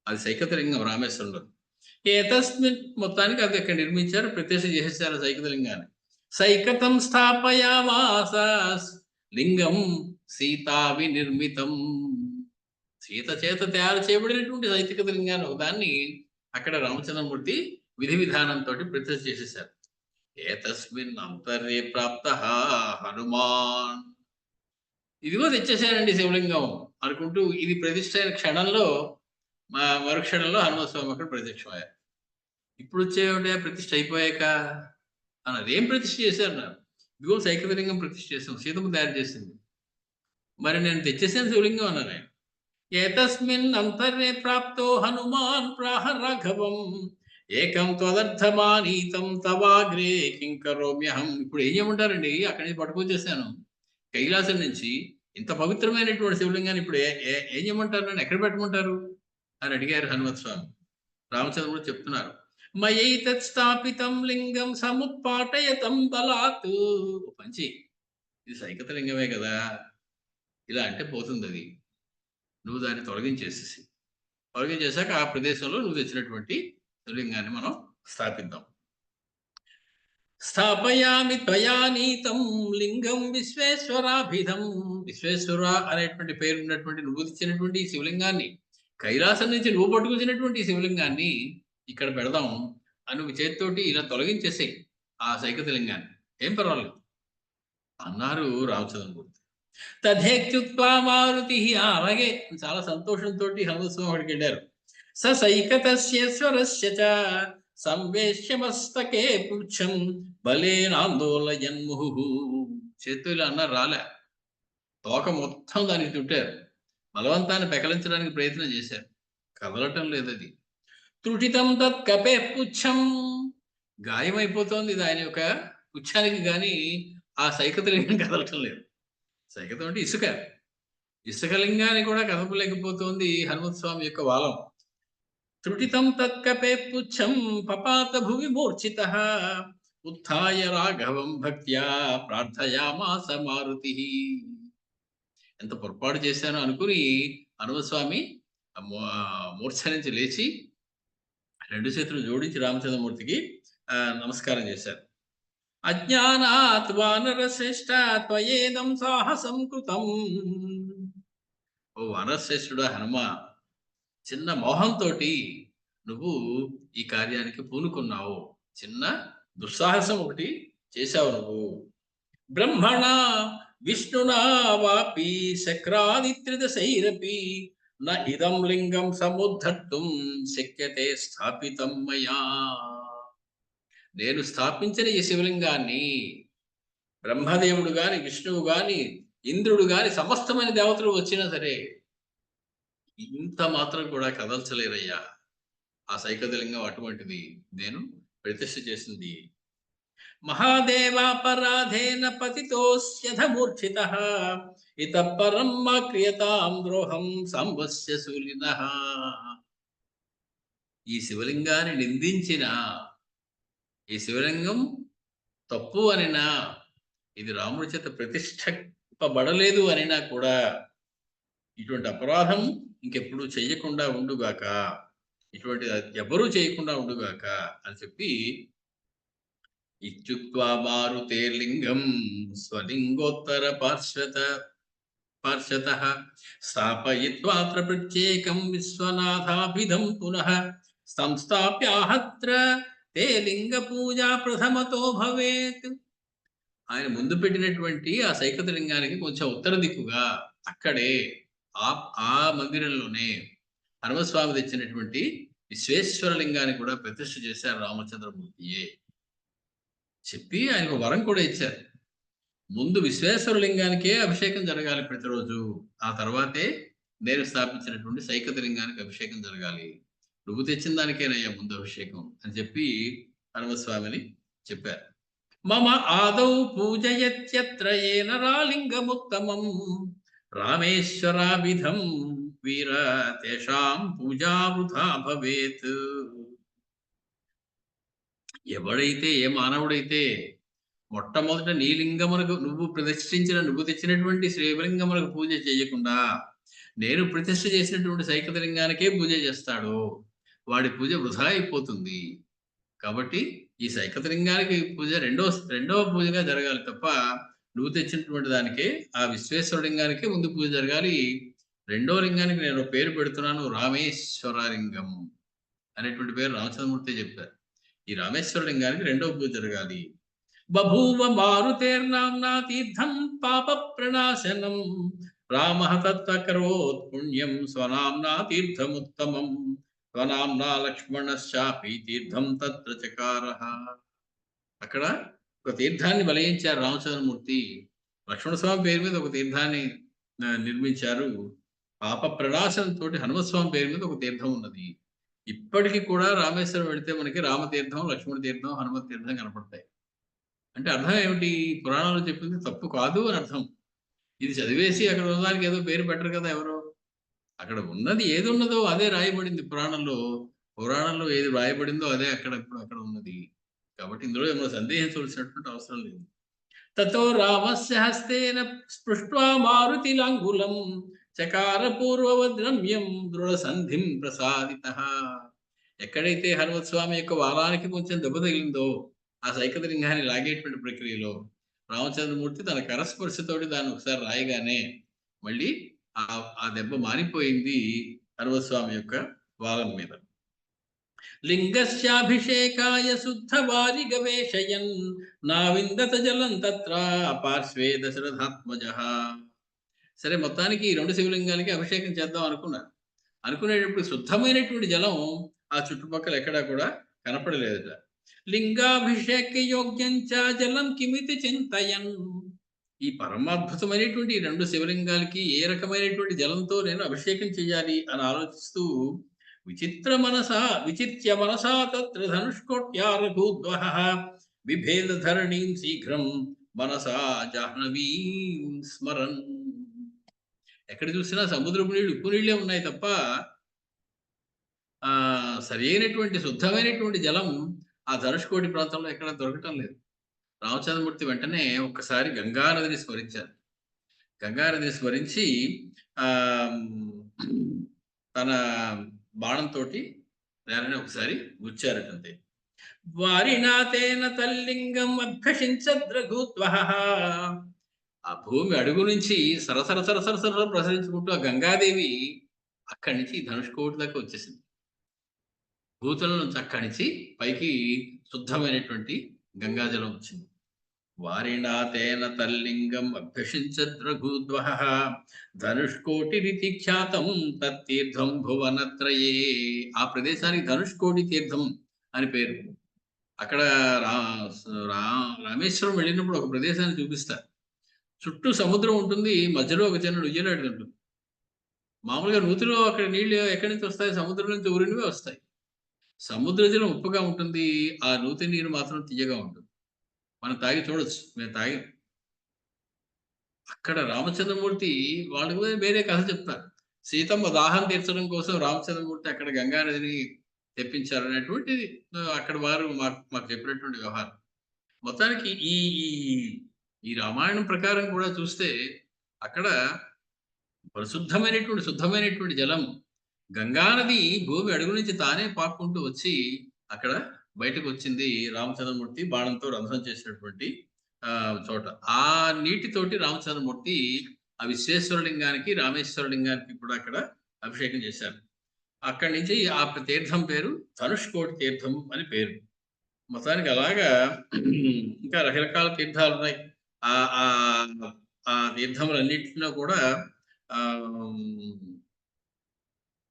అది సైకత లింగం రామేశ్వరంలో. ఏతస్మిన్ మొత్తానికి అది అక్కడ నిర్మించారు, ప్రతిష్ఠ చేసేసారు సైకత లింగాన్ని. సైకతం స్థాపయామాస లింగం సీతా వినిర్మితం. సీత చేత తయారు చేయబడినటువంటి సైకత లింగాన్ని ఒకదాన్ని అక్కడ రామచంద్రమూర్తి విధి విధానంతో ప్రతిష్ఠ చేసేసారు. ఏతస్మిన్ అంతర్యే ప్రాప్త హనుమాన్. ఇదిగో తెచ్చేసారండి శివలింగం అనుకుంటూ ఇది ప్రతిష్ఠ అయిన క్షణంలో మరుక్షణంలో హనుమస్వామి అక్కడ ప్రత్యక్షమయ్యారు. ఇప్పుడు వచ్చేవిటే ప్రతిష్ఠ అయిపోయాక అన్నారు. ఏం ప్రతిష్ఠ చేశారు నాకు? ఇదిగో సైకతలింగం ప్రతిష్ఠ చేసాం, సీతమ్మ తయారు చేసింది. మరి నేను తెచ్చేసాను శివలింగం అన్నారు ఆయన. ఏతస్మిన్ అంతర్యే ప్రాప్తో హనుమాన్ ప్రాహ రాఘవం ఏకం త్వదర్థమానీతం తవాగ్రే కింకరోమ్యహం. ఇప్పుడు ఏం చేయమంటారండి? అక్కడి నుంచి పట్టుకొచ్చేసాను కైలాసం నుంచి. ఇంత పవిత్రమైనటువంటి శివలింగాన్ని ఇప్పుడు ఏం చేయమంటారు? నన్ను ఎక్కడ పెట్టమంటారు అని అడిగారు హనుమత్ స్వామి. రామచంద్రుడు చెప్తున్నారు, మయైతత్ స్థాపితం లింగం సముత్పాటయతం బలాత్. పంచి, ఇది సైకత లింగమే కదా, ఇలా అంటే పోతుంది అది. నువ్వు దాన్ని తొలగించేసాక ఆ ప్రదేశంలో నువ్వు తెచ్చినటువంటి శివలింగాన్ని మనం స్థాపిద్దాం. స్థాపయామి త్వయా నీతం లింగం విశ్వేశ్వరాభిధం. విశ్వేశ్వర అనేటువంటి పేరు ఉన్నటువంటి నువ్వు ఇచ్చినటువంటి ఈ శివలింగాన్ని, కైలాసం నుంచి నువ్వు పట్టుకొచ్చినటువంటి శివలింగాన్ని ఇక్కడ పెడదాం అని నువ్వు చేతితోటి ఇలా తొలగించేసేయి ఆ సైకత లింగాన్ని, ఏం పర్వాలేదు అన్నారు రామచంద్రమూర్తి. తథేత్యుక్త్వా మారుతి అలాగే చాలా సంతోషంతో హనుమస్వామి అక్కడికి వెళ్ళారు. సైకతస్యేశ్వరస్య చ సంవేశ్య మస్తకే పుచ్చం బలేనాందోళయన్ముహు. చేతులు అన్నారు రాలే, తోక మొత్తం దానికి చుట్టారు. బలవంతాన్ని పెకలించడానికి ప్రయత్నం చేశారు, కదలటం లేదు అది. త్రుటితం తత్ కపే పుచ్చం, గాయమైపోతోంది ఇది ఆయన యొక్క పుచ్ఛానికి, కానీ ఆ సైకతలింగం కదలటం లేదు. సైకతం అంటే ఇసుక, ఇసుకలింగాన్ని కూడా కదపలేకపోతోంది హనుమత్ స్వామి యొక్క వాలం. త్రుటితం తత్కపే పుచ్చం పపాత భువి మూర్ఛితః ఉత్థాయ రాఘవం భక్త్యా ప్రార్థయామాస మారుతి. ఎంత పొరపాటు చేశానో అనుకుని హనుమస్వామి మూర్ఛ నుంచి లేచి రెండు చేతులు జోడించి రామచంద్రమూర్తికి నమస్కారం చేశారు. అజ్ఞానాత్ వానరశ్రేష్ఠ త్వయేదం సాహసం కృతం. ఓ వానరశ్రేష్ఠుడా హనుమ, చిన్న మోహంతో నువ్వు ఈ కార్యానికి పూనుకున్నావు, చిన్న దుస్సాహసం ఒకటి చేశావు నువ్వు. బ్రహ్మణ విష్ణునా వాపి శక్రాదిత్రిదశైరపి న ఇదం లింగం సముద్ధర్తుం శక్యతే స్థాపితం మయా. నేను స్థాపించిన ఈ శివలింగాన్ని బ్రహ్మదేవుడు గాని, విష్ణువు గాని, ఇంద్రుడు గాని, సమస్తమైన దేవతలు వచ్చినా సరే ఇంత మాత్రం కూడా కదల్చలేరయ్యా. ఆ సైకతలింగం అటువంటిది, నేను ప్రతిష్ఠ చేసింది. మహాదేవాపరాధేన పతితోస్యధమూర్ఛితః ఇతః పరం మా క్రియతాం ద్రోహం సంవస్య శూలినః. ఈ శివలింగాన్ని నిందించిన, ఈ శివలింగం తప్పు అనినా, ఇది రాముడి చేత ప్రతిష్ఠింపబడలేదు అనినా కూడా ఇటువంటి అపరాధం ఇంకెప్పుడు చెయ్యకుండా ఉండుగాక, ఇటువంటి ఎవరూ చేయకుండా ఉండుగాక అని చెప్పి ఇత్యుక్త్వా మారుతే లింగం స్వలింగోత్తర పార్శ్వతః స్థాపయిత్వాత్ర ప్రత్యేకం విశ్వనాథాభిధం పునః సంస్థాప్యాహత్ర తే లింగ పూజా ప్రథమతో భవేత్. ఆయన ముందు పెట్టినటువంటి ఆ సైకతలింగానికి కొంచెం ఉత్తర దిక్కుగా అక్కడే ఆ మందిరంలోనే హనుమస్వామి తెచ్చినటువంటి విశ్వేశ్వర లింగాన్ని కూడా ప్రతిష్ఠ చేశారు రామచంద్రమూర్తియే. చెప్పి ఆయనకు వరం కూడా ఇచ్చారు. ముందు విశ్వేశ్వర లింగానికే అభిషేకం జరగాలి ప్రతిరోజు, ఆ తర్వాతే నేను స్థాపించినటువంటి సైకతలింగానికి అభిషేకం జరగాలి. నువ్వు తెచ్చిన దానికేనయ్యా ముందు అభిషేకం అని చెప్పి హనుమస్వామిని చెప్పారు. మమ ఆదౌ పూజయత్యత్ర ఏన రాలింగముత్తమం రామేశ్వరాభిధం వీర తేషాం పూజా వృథా భవేత్. ఎవడైతే, ఏ మానవుడైతే మొట్టమొదట నీ లింగమునకు నువ్వు తెచ్చినటువంటి శ్రీలింగమునకు పూజ చేయకుండా నేను ప్రతిష్ఠ చేసినటువంటి సైకతలింగానికే పూజ చేస్తాడో వాడి పూజ వృధా అయిపోతుంది. కాబట్టి ఈ సైకతలింగానికి పూజ రెండవ పూజగా జరగాలి తప్ప నువ్వు తెచ్చినటువంటి దానికే, ఆ విశ్వేశ్వర లింగానికే ముందు పూజ జరగాలి. రెండో లింగానికి నేను పేరు పెడుతున్నాను, రామేశ్వరలింగం అనేటువంటి పేరు రామచంద్రమూర్తి చెప్పారు. ఈ రామేశ్వర లింగానికి రెండవ పూజ జరగాలి. బభూవ మారుతేర్నామ్నా తీర్థం పాప ప్రణాశనం రామః తత్కరోత్ పుణ్యం స్వనామ్నా తీర్థముత్తమం స్వనామ్నా లక్ష్మణశ్చాపి తీర్థం తత్ర చకారః. అక్కడ ఒక తీర్థాన్ని బలయించారు రామచంద్రమూర్తి. లక్ష్మణస్వామి పేరు మీద ఒక తీర్థాన్ని నిర్మించారు. పాప ప్రణాశనంతో హనుమస్వామి పేరు మీద ఒక తీర్థం ఉన్నది. ఇప్పటికీ కూడా రామేశ్వరం వెళితే మనకి రామతీర్థం, లక్ష్మణ తీర్థం, హనుమత్ తీర్థం కనపడతాయి. అంటే అర్థం ఏమిటి? పురాణాలు చెప్పింది తప్పు కాదు అని అర్థం. ఇది చదివేసి అక్కడ ఉన్నదానికి ఏదో పేరు పెట్టరు కదా ఎవరో. అక్కడ ఉన్నది ఏది ఉన్నదో అదే రాయబడింది పురాణంలో. పురాణంలో ఏది రాయబడిందో అదే అక్కడ ఇప్పుడు అక్కడ ఉన్నది. కాబట్టి ఇందులో ఏమైనా సందేహించవలసినటువంటి అవసరం లేదు. తతో రామస్య హస్తేన స్పృష్ట్వా మారుతిలాంగులం చకార పూర్వవద్రమ్యం దృఢ సంధిం ప్రసాదితః. ఎక్కడైతే హనుమత్స్వామి యొక్క వాలానికి కొంచెం దెబ్బ తగిలిందో ఆ సైకతలింగాన్ని లాగేటువంటి ప్రక్రియలో రామచంద్రమూర్తి తన కరస్పర్శతోటి దాన్ని ఒకసారి రాయగానే మళ్ళీ ఆ దెబ్బ మారిపోయింది హనుమస్వామి యొక్క వాలం మీద. లింగస్యాభిషేకాయ శుద్ధ వారి గవేషయన్ నా విందత జలం తత్ర పార్శ్వే దశరథాత్మజః. సరే మొత్తానికి ఈ 2 శివలింగాలకి అభిషేకం చేద్దాం అనుకున్నారు. అనుకునేటప్పుడు శుద్ధమైనటువంటి జలం ఆ చుట్టుపక్కల ఎక్కడా కూడా కనపడలేదట. లింగాభిషేక యోగ్యం చ జలం కిమితి చింతయన్. ఈ పరమాద్భుతమైనటువంటి ఈ 2 శివలింగాలకి ఏ రకమైనటువంటి జలంతో నేను అభిషేకం చేయాలి అని ఆలోచిస్తూ విచిత్య మనసా తత్ర ధనుష్కోట్యా రఘుద్వహ బిభేద ధరణీం శీఘ్రం మనసా జాహ్నవీం స్మరన్. ఎక్కడ చూసినా సముద్రపు నీళ్ళు ఉప్పు నీళ్ళే ఉన్నాయి తప్ప సరైనటువంటి శుద్ధమైనటువంటి జలం ఆ ధనుష్కోటి ప్రాంతంలో ఎక్కడ దొరకటం లేదు. రామచంద్రమూర్తి వెంటనే ఒక్కసారి గంగానదిని స్మరించారు. గంగానదిని స్మరించి తన బాణంతో నేలని ఒకసారి గుచ్చారటంతే. వారినాథేన తల్లింగం అభ్యసించద్రఘుత్వః. ఆ భూమి అడుగు నుంచి సరసర సరసర సరసర ప్రసరించుకుంటూ ఆ గంగాదేవి అక్కడి నుంచి ధనుష్కోటి దాకా వచ్చేసింది. భూతుల నుంచి అక్కడి నుంచి పైకి శుద్ధమైనటువంటి గంగాజలం వచ్చింది. వారినాథేన తల్లింగం అభ్యసించద్రఘుద్వః ధనుష్కోటి రీతి ఖ్యాతం తత్తీర్థం భువనత్రయే. ఆ ప్రదేశానికి ధనుష్కోటి తీర్థం అని పేరు. అక్కడ రామేశ్వరం వెళ్ళినప్పుడు ఒక ప్రదేశాన్ని చూపిస్తారు. చుట్టూ సముద్రం ఉంటుంది, మధ్యలో ఒక చిన్న ఉయ్యలాడి ఉంటుంది. మామూలుగా నూతిలో అక్కడ నీళ్ళు ఎక్కడి నుంచి వస్తాయి? సముద్రం నుంచి ఊరినివే వస్తాయి. సముద్ర జలం ఉప్పుగా ఉంటుంది, ఆ నూతి నీరు మాత్రం తీయగా ఉంటుంది. మనం తాగి చూడొచ్చు, మేము తాగాం. అక్కడ రామచంద్రమూర్తి వాళ్ళకి వేరే కథ చెప్తారు. సీతమ్మ దాహం తీర్చడం కోసం రామచంద్రమూర్తి అక్కడ గంగానదిని తెప్పించారు అనేటువంటిది అక్కడ వారు మాకు చెప్పినటువంటి వ్యవహారం. మొత్తానికి ఈ ఈ రామాయణం ప్రకారం కూడా చూస్తే అక్కడ శుద్ధమైనటువంటి జలం గంగానది భూమి అడుగు నుంచి తానే పాక్కుంటూ వచ్చి అక్కడ బయటకు వచ్చింది. రామచంద్రమూర్తి బాణంతో రంధ్రం చేసినటువంటి చోట ఆ నీటితోటి రామచంద్రమూర్తి ఆ విశ్వేశ్వరలింగానికి రామేశ్వరలింగానికి కూడా అక్కడ అభిషేకం చేశారు. అక్కడి నుంచి ఆ తీర్థం పేరు ధనుష్కోటి తీర్థం అని పేరు. మొత్తానికి అలాగా ఇంకా రకరకాల తీర్థాలు ఉన్నాయి. ఆ తీర్థములన్నింటిలో కూడా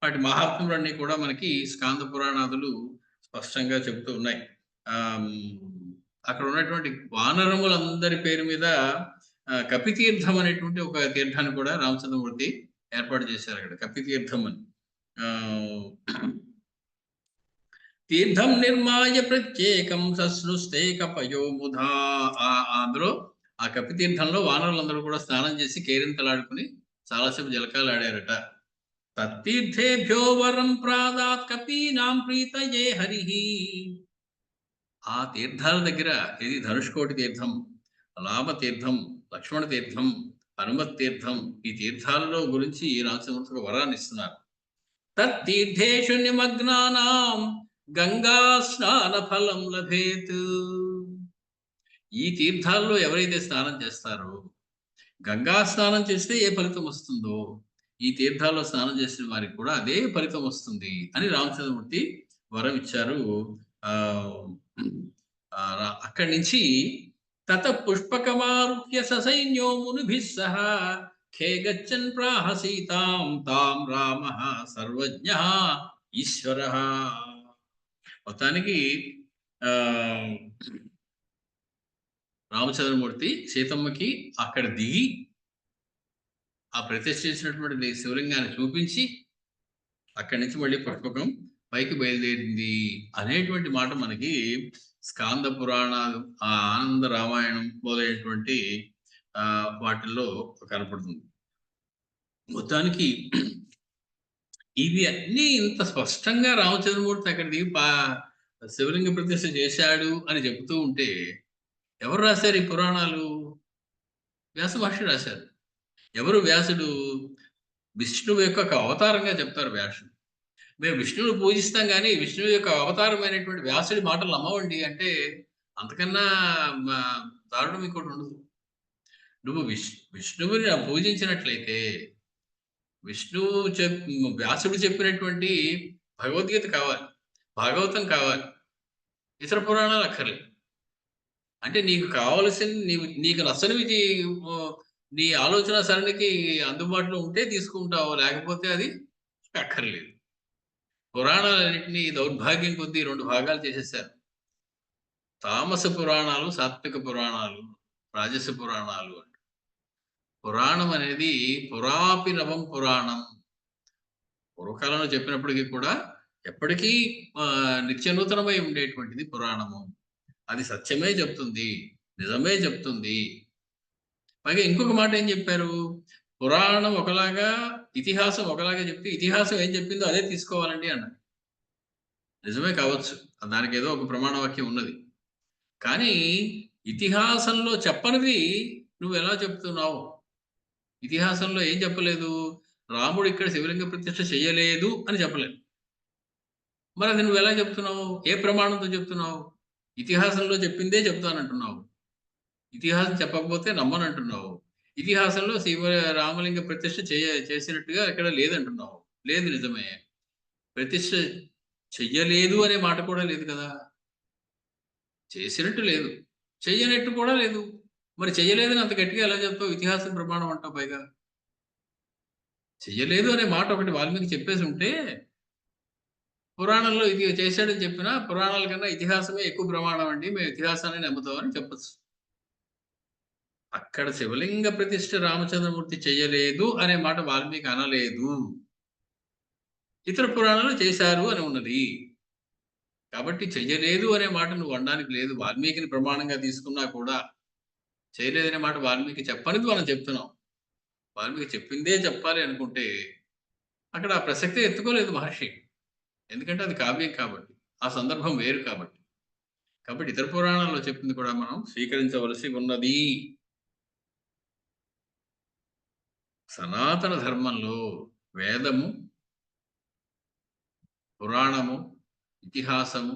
వాటి మహాత్ములన్నీ కూడా మనకి స్కాంద పురాణాదులు స్పష్టంగా చెబుతూ ఉన్నాయి. అక్కడ ఉన్నటువంటి వానరములందరి పేరు మీద కపితీర్థం అనేటువంటి ఒక తీర్థాన్ని కూడా రామచంద్రమూర్తి ఏర్పాటు చేశారు. అక్కడ కపితీర్థం అని తీర్థం నిర్మాయ ప్రత్యేకం సస్నుస్తే కపయో ముధా. అందులో ఆ కపితీర్థంలో వానరులందరూ కూడా స్నానం చేసి కేరింతలాడుకుని చాలాసేపు జలకాలు ఆడారట. తత్తీర్థేభ్యో వరం ప్రాదాత్ కపీనాం ప్రీతయే హరిహి. ఆ తీర్థాల దగ్గర ఇది ధనుష్కోటి తీర్థం, రామ తీర్థం, లక్ష్మణ తీర్థం, హనుమత్ తీర్థం, ఈ తీర్థాలలో గురించి రామచంద్రమూర్తి వరాన్ని ఇస్తున్నారు. తత్తీర్థేషు నిమగ్నానాం గంగా స్నాన ఫలం లభేత్. ఈ తీర్థాల్లో ఎవరైతే స్నానం చేస్తారో, గంగా స్నానం చేస్తే ఏ ఫలితం వస్తుందో ఈ తీర్థాల్లో స్నానం చేసిన వారికి కూడా అదే ఫలితం వస్తుంది అని రామచంద్రమూర్తి వరం ఇచ్చారు. అక్కడి నుంచి తత పుష్పకమారుహ్య ససైన్యో మునిభిః సహ ఖేగచ్చన్ ప్రాహ సీతాం తాం రామః సర్వజ్ఞః ఈశ్వరః. మొత్తానికి రామచంద్రమూర్తి సీతమ్మకి అక్కడ దిగి ఆ ప్రతిష్ఠ చేసినటువంటి శివలింగాన్ని చూపించి అక్కడి నుంచి మళ్ళీ పుష్పకం పైకి బయలుదేరింది అనేటువంటి మాట మనకి స్కాంద పురాణాలు, ఆ ఆనంద రామాయణం మొదలైనటువంటి వాటిల్లో కనపడుతుంది. మొత్తానికి ఇవి అన్నీ ఇంత స్పష్టంగా రామచంద్రమూర్తి అక్కడ దిగి శివలింగ ప్రతిష్ఠ చేశాడు అని చెబుతూ ఉంటే ఎవరు రాశారు ఈ పురాణాలు? వ్యాస మహర్షి రాశారు. ఎవరు వ్యాసుడు? విష్ణువు యొక్క ఒక అవతారంగా చెప్తారు వ్యాసుడు. మేము విష్ణువుని పూజిస్తాం కానీ విష్ణువు యొక్క అవతారమైనటువంటి వ్యాసుడి మాటలు నమ్మవండి అంటే అంతకన్నా దారుణం ఇంకోటి ఉండదు. నువ్వు విష్ణువుని పూజించినట్లయితే వ్యాసుడు చెప్పినటువంటి భగవద్గీత కావాలి, భాగవతం కావాలి, ఇతర పురాణాలు అక్కర్లేదు. అంటే నీకు కావలసిన నీకు నచ్చనివి నీ ఆలోచన సరళికి అందుబాటులో ఉంటే తీసుకుంటావు, లేకపోతే అది అక్కర్లేదు. పురాణాలన్నింటినీ దౌర్భాగ్యం కొద్దీ 2 భాగాలు చేసేసారు. తామస పురాణాలు, సాత్విక పురాణాలు, రాజస పురాణాలు. పురాణం అనేది పురాపి నవం పురాణం. పూర్వకాలంలో చెప్పినప్పటికీ కూడా ఎప్పటికీ నిత్య నూతనమై ఉండేటువంటిది పురాణము. అది సత్యమే చెప్తుంది, నిజమే చెప్తుంది. పైగా ఇంకొక మాట ఏం చెప్పారు? పురాణం ఒకలాగా, ఇతిహాసం ఒకలాగా చెప్తే, ఇతిహాసం ఏం చెప్పిందో అదే తీసుకోవాలండి అన్నారు. నిజమే కావచ్చు, దానికి ఏదో ఒక ప్రమాణ వాక్యం ఉన్నది. కానీ ఇతిహాసంలో చెప్పనిది నువ్వు ఎలా చెప్తున్నావు? ఇతిహాసంలో ఏం చెప్పలేదు? రాముడు ఇక్కడ శివలింగ ప్రతిష్ఠ చేయలేదు అని చెప్పలేదు. మరి అది నువ్వు ఎలా చెప్తున్నావు? ఏ ప్రమాణంతో చెప్తున్నావు? ఇతిహాసంలో చెప్పిందే చెప్తానంటున్నావు. ఇతిహాసం చెప్పకపోతే నమ్మనంటున్నావు. ఇతిహాసంలో రామలింగ ప్రతిష్ఠ చేసినట్టుగా ఎక్కడ లేదంటున్నావు. లేదు, నిజమే. ప్రతిష్ఠ చెయ్యలేదు అనే మాట కూడా లేదు కదా! చేసినట్టు లేదు, చెయ్యనట్టు కూడా లేదు. మరి చెయ్యలేదని అంత గట్టిగా ఎలా చెప్తావు? ఇతిహాసం ప్రమాణం అంటావు పైగా. చెయ్యలేదు అనే మాట ఒకటి వాల్మీకి చెప్పేసి ఉంటే, పురాణంలో ఇది చేశాడని చెప్పినా, పురాణాల కన్నా ఇతిహాసమే ఎక్కువ ప్రమాణం అండి, మేము ఇతిహాసాన్ని నమ్ముతామని చెప్పొచ్చు. అక్కడ శివలింగ ప్రతిష్ఠ రామచంద్రమూర్తి చెయ్యలేదు అనే మాట వాల్మీకి అనలేదు. ఇతర పురాణాలు చేశారు అని ఉన్నది. కాబట్టి చెయ్యలేదు అనే మాట నువ్వు అనడానికి లేదు. వాల్మీకిని ప్రమాణంగా తీసుకున్నా కూడా చేయలేదనే మాట వాల్మీకి చెప్పనిది మనం చెప్తున్నాం. వాల్మీకి చెప్పిందే చెప్పాలి అనుకుంటే అక్కడ ఆ ప్రసక్తే ఎత్తుకోలేదు మహర్షి. ఎందుకంటే అది కావ్యం కాబట్టి. ఆ సందర్భం వేరు కాబట్టి. కాబట్టి ఇతర పురాణాల్లో చెప్పింది కూడా మనం స్వీకరించవలసి ఉన్నది. సనాతన ధర్మంలో వేదము, పురాణము, ఇతిహాసము,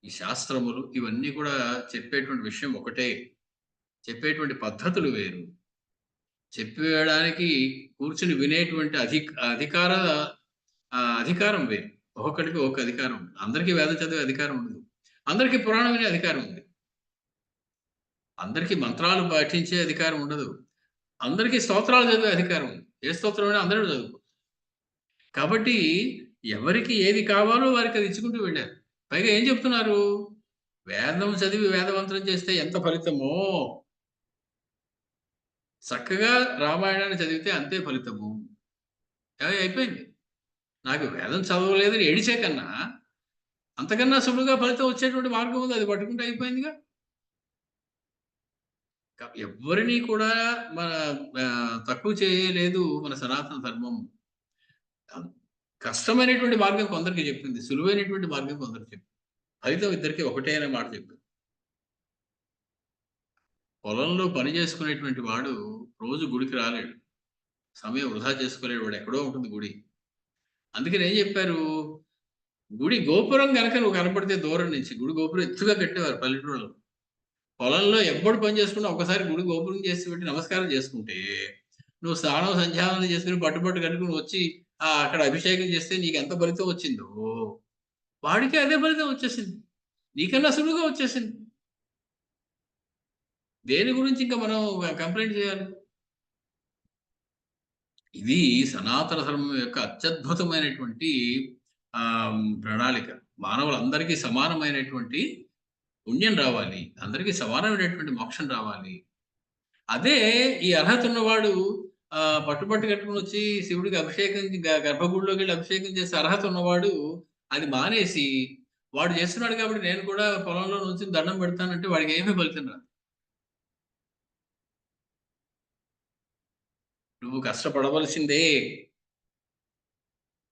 ఈ శాస్త్రములు ఇవన్నీ కూడా చెప్పేటువంటి విషయం ఒకటే. చెప్పేటువంటి పద్ధతులు వేరు. చెప్పేయడానికి కూర్చుని వినేటువంటి అధికారం వేరు. ఒక్కొక్కడికి ఒక అధికారం ఉంది. అందరికీ వేదం చదివే అధికారం ఉండదు. అందరికీ పురాణం వినే అధికారం ఉంది. అందరికీ మంత్రాలు పఠించే అధికారం ఉండదు. అందరికీ స్తోత్రాలు చదివే అధికారం ఉంది. ఏ స్తోత్రమైనా అందరూ చదువుకోవచ్చు. కాబట్టి ఎవరికి ఏది కావాలో వారికి అది ఇచ్చుకుంటూ వెళ్ళారు. పైగా ఏం చెప్తున్నారు? వేదం చదివి వేదమంత్రం చేస్తే ఎంత ఫలితమో, చక్కగా రామాయణాన్ని చదివితే అంతే ఫలితము. అయిపోయింది. నాకు వేదం చదవలేదని ఏడిచే కన్నా, అంతకన్నా సులువుగా ఫలితం వచ్చేటువంటి మార్గం ఉంది. అది పట్టుకుంటే అయిపోయిందిగా. ఎవ్వరిని కూడా మన తక్కువ చేయలేదు మన సనాతన ధర్మం. కష్టమైనటువంటి మార్గం కొందరికి చెప్పింది. సులువైనటువంటి మార్గం కొందరికి చెప్పింది. ఫలితం ఇద్దరికీ ఒకటే అనే మాట చెప్పింది. పొలంలో పని చేసుకునేటువంటి వాడు రోజు గుడికి రాలేడు. సమయం వృధా చేసుకోలేడు. వాడు ఎక్కడో ఉంటుంది గుడి. అందుకని ఏం చెప్పారు? గుడి గోపురం గనక నువ్వు కనపడితే దూరం నుంచి, గుడి గోపురం ఎత్తుగా కట్టేవారు పల్లెటూరులో. పొలంలో ఎవ్వడు పని చేసుకున్నా ఒకసారి గుడి గోపురం చేసి పెట్టి నమస్కారం చేసుకుంటే, నువ్వు స్నానం సంధ్యావందనం చేసుకొని పట్టుబట్టు కట్టుకొని వచ్చి అక్కడ అభిషేకం చేస్తే నీకెంత ఫలితం వచ్చిందో, వాడికి అదే ఫలితం వచ్చేసింది. నీకన్నా సులువుగా వచ్చేసింది. దేని గురించి ఇంకా మనం కంప్లైంట్ చేయాలి? ఇది సనాతన ధర్మం యొక్క అత్యద్భుతమైనటువంటి ప్రణాళిక. మానవులందరికీ సమానమైనటువంటి పుణ్యం రావాలి. అందరికీ సమానమైనటువంటి మోక్షం రావాలి. అదే ఈ అర్హత ఉన్నవాడు పట్టుబట్టు కట్టుకొని వచ్చి శివుడికి అభిషేకం గర్భగుడిలోకెళ్ళి అభిషేకం చేసే అర్హత ఉన్నవాడు అది మానేసి, వాడు చేస్తున్నాడు కాబట్టి నేను కూడా పొలంలో నుంచొని దండం పెడతానంటే వాడికి ఏమీ ఫలితం రాదు. నువ్వు కష్టపడవలసిందే.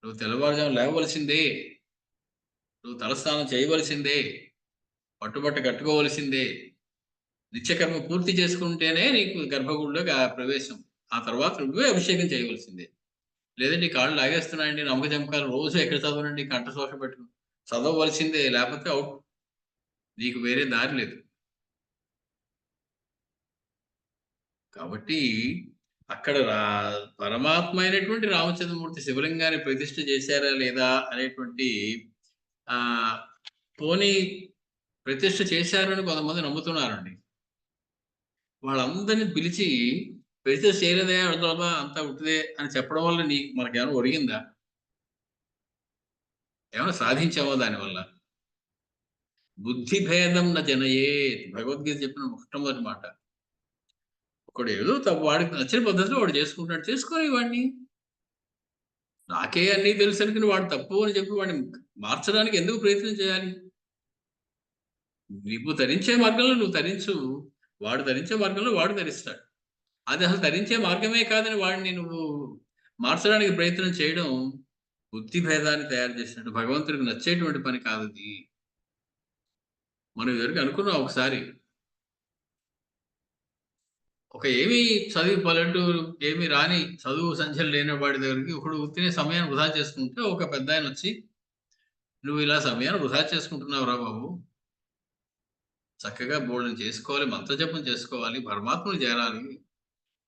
నువ్వు తెల్లవారుజామున లేవవలసిందే. నువ్వు తలస్నానం చేయవలసిందే. పట్టుబట్ట కట్టుకోవలసిందే. నిత్యకర్మ పూర్తి చేసుకుంటేనే నీకు గర్భగుడిలోకి ప్రవేశం. ఆ తర్వాత నువ్వే అభిషేకం చేయవలసిందే. లేదంటే ఈ కాళ్ళు లాగేస్తున్నాయండి, నమ్మక జమకాలు రోజు ఎక్కడ చదవనండి, కంఠశోష పెట్టుకుని చదవవలసిందే. లేకపోతే అవుట్. నీకు వేరే దారి లేదు. కాబట్టి అక్కడ పరమాత్మ అయినటువంటి రామచంద్రమూర్తి శివలింగాన్ని ప్రతిష్ఠ చేశారా లేదా అనేటువంటి పోనీ ప్రతిష్ఠ చేశారని కొంతమంది నమ్ముతున్నారండి. వాళ్ళందరినీ పిలిచి పెడితే చేయలేదే అంతా ఉట్టిదే అని చెప్పడం వల్ల మనకేమైనా ఒరిగిందా? ఏమైనా సాధించామా దానివల్ల? బుద్ధి భేదం న జనయేత్ భగవద్గీత చెప్పిన మొట్టమొదటి మాట. ఒకడు ఏదో వాడికి నచ్చిన పద్ధతిలో వాడు చేసుకుంటాడు. చేసుకోని వాడిని. నాకే అన్నీ తెలుసనుకుని వాడు తప్పు అని చెప్పి వాడిని మార్చడానికి ఎందుకు ప్రయత్నం చేయాలి? నువ్వు తరించే మార్గంలో నువ్వు తరించు. వాడు తరించే మార్గంలో వాడు తరిస్తాడు. అది అసలు తరించే మార్గమే కాదని వాడిని నువ్వు మార్చడానికి ప్రయత్నం చేయడం బుద్ధి భేదాన్ని తయారు చేసినట్టు. భగవంతుడికి నచ్చేటువంటి పని కాదది. మనం ఇదివరకు అనుకున్నాం ఒకసారి. ఒక ఏమీ చదివి పల్లెటూరు ఏమీ రాని చదువు సంధ్యలు లేని వాడి దగ్గరికి ఒకడు ఉత్తినే సమయాన్ని వృధా చేసుకుంటే ఒక పెద్దాయనొచ్చి, "నువ్వు ఇలా సమయాన్ని వృధా చేసుకుంటున్నావురా బాబు! చక్కగా బోలెడన్ని చేసుకోవాలి. మంత్రజపం చేసుకోవాలి. పరమాత్మను చేరాలి.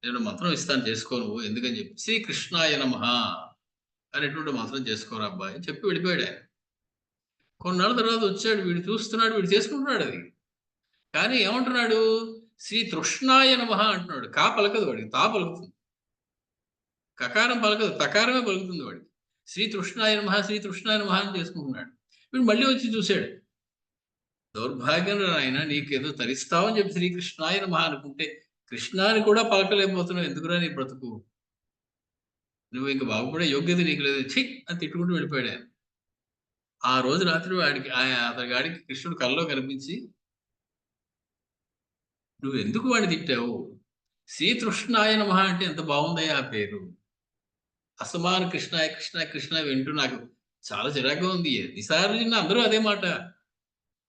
నేను మంత్రం ఇస్తాను చేసుకో నువ్వు." ఎందుకని చెప్పి, "శ్రీ కృష్ణాయ నమః అనేటువంటి మంత్రం చేసుకోరా అబ్బాయి" అని చెప్పి వెళ్ళిపోయాడాయన. కొన్నాళ్ళ తర్వాత వచ్చాడు. వీడు చూస్తున్నాడు. వీడు చేసుకుంటున్నాడది. కానీ ఏమంటున్నాడు? శ్రీ తృష్ణాయ నమః అంటున్నాడు. కా పలకదు వాడికి. తా పలుకుతుంది. కకారం పలకదు. తకారమే పలుకుతుంది వాడికి. శ్రీ తృష్ణాయ నమః, శ్రీ తృష్ణాయ నమః అని చేసుకుంటున్నాడు. వీడు మళ్ళీ వచ్చి చూసాడు. దౌర్భాగ్యంరా నాయన నీకేదో తరిస్తావని చెప్పి శ్రీకృష్ణాయ నమః అనుకుంటే, కృష్ణాని కూడా పలకలేకపోతున్నావు. ఎందుకురా నీ బ్రతుకు? నువ్వు ఇంక బాగుపడే యోగ్యత నీకు లేదు. ఛీ! అని తిట్టుకుంటూ వెళ్ళిపోయాడాయన. ఆ రోజు రాత్రి అతగాడికి కృష్ణుడు కలలో కనిపించి, "నువ్వెందుకు వాడిని తిట్టావు? శ్రీతృష్ణాయ నమః అంటే ఎంత బావుందయ్యా ఆ పేరు. అస్తమాను కృష్ణాయ, కృష్ణాయ, కృష్ణాయ వింటూ నాకు చాలా చిరాకుగా ఉంది. ఎన్నిసార్లు విన్నా అందరూ అదే మాట.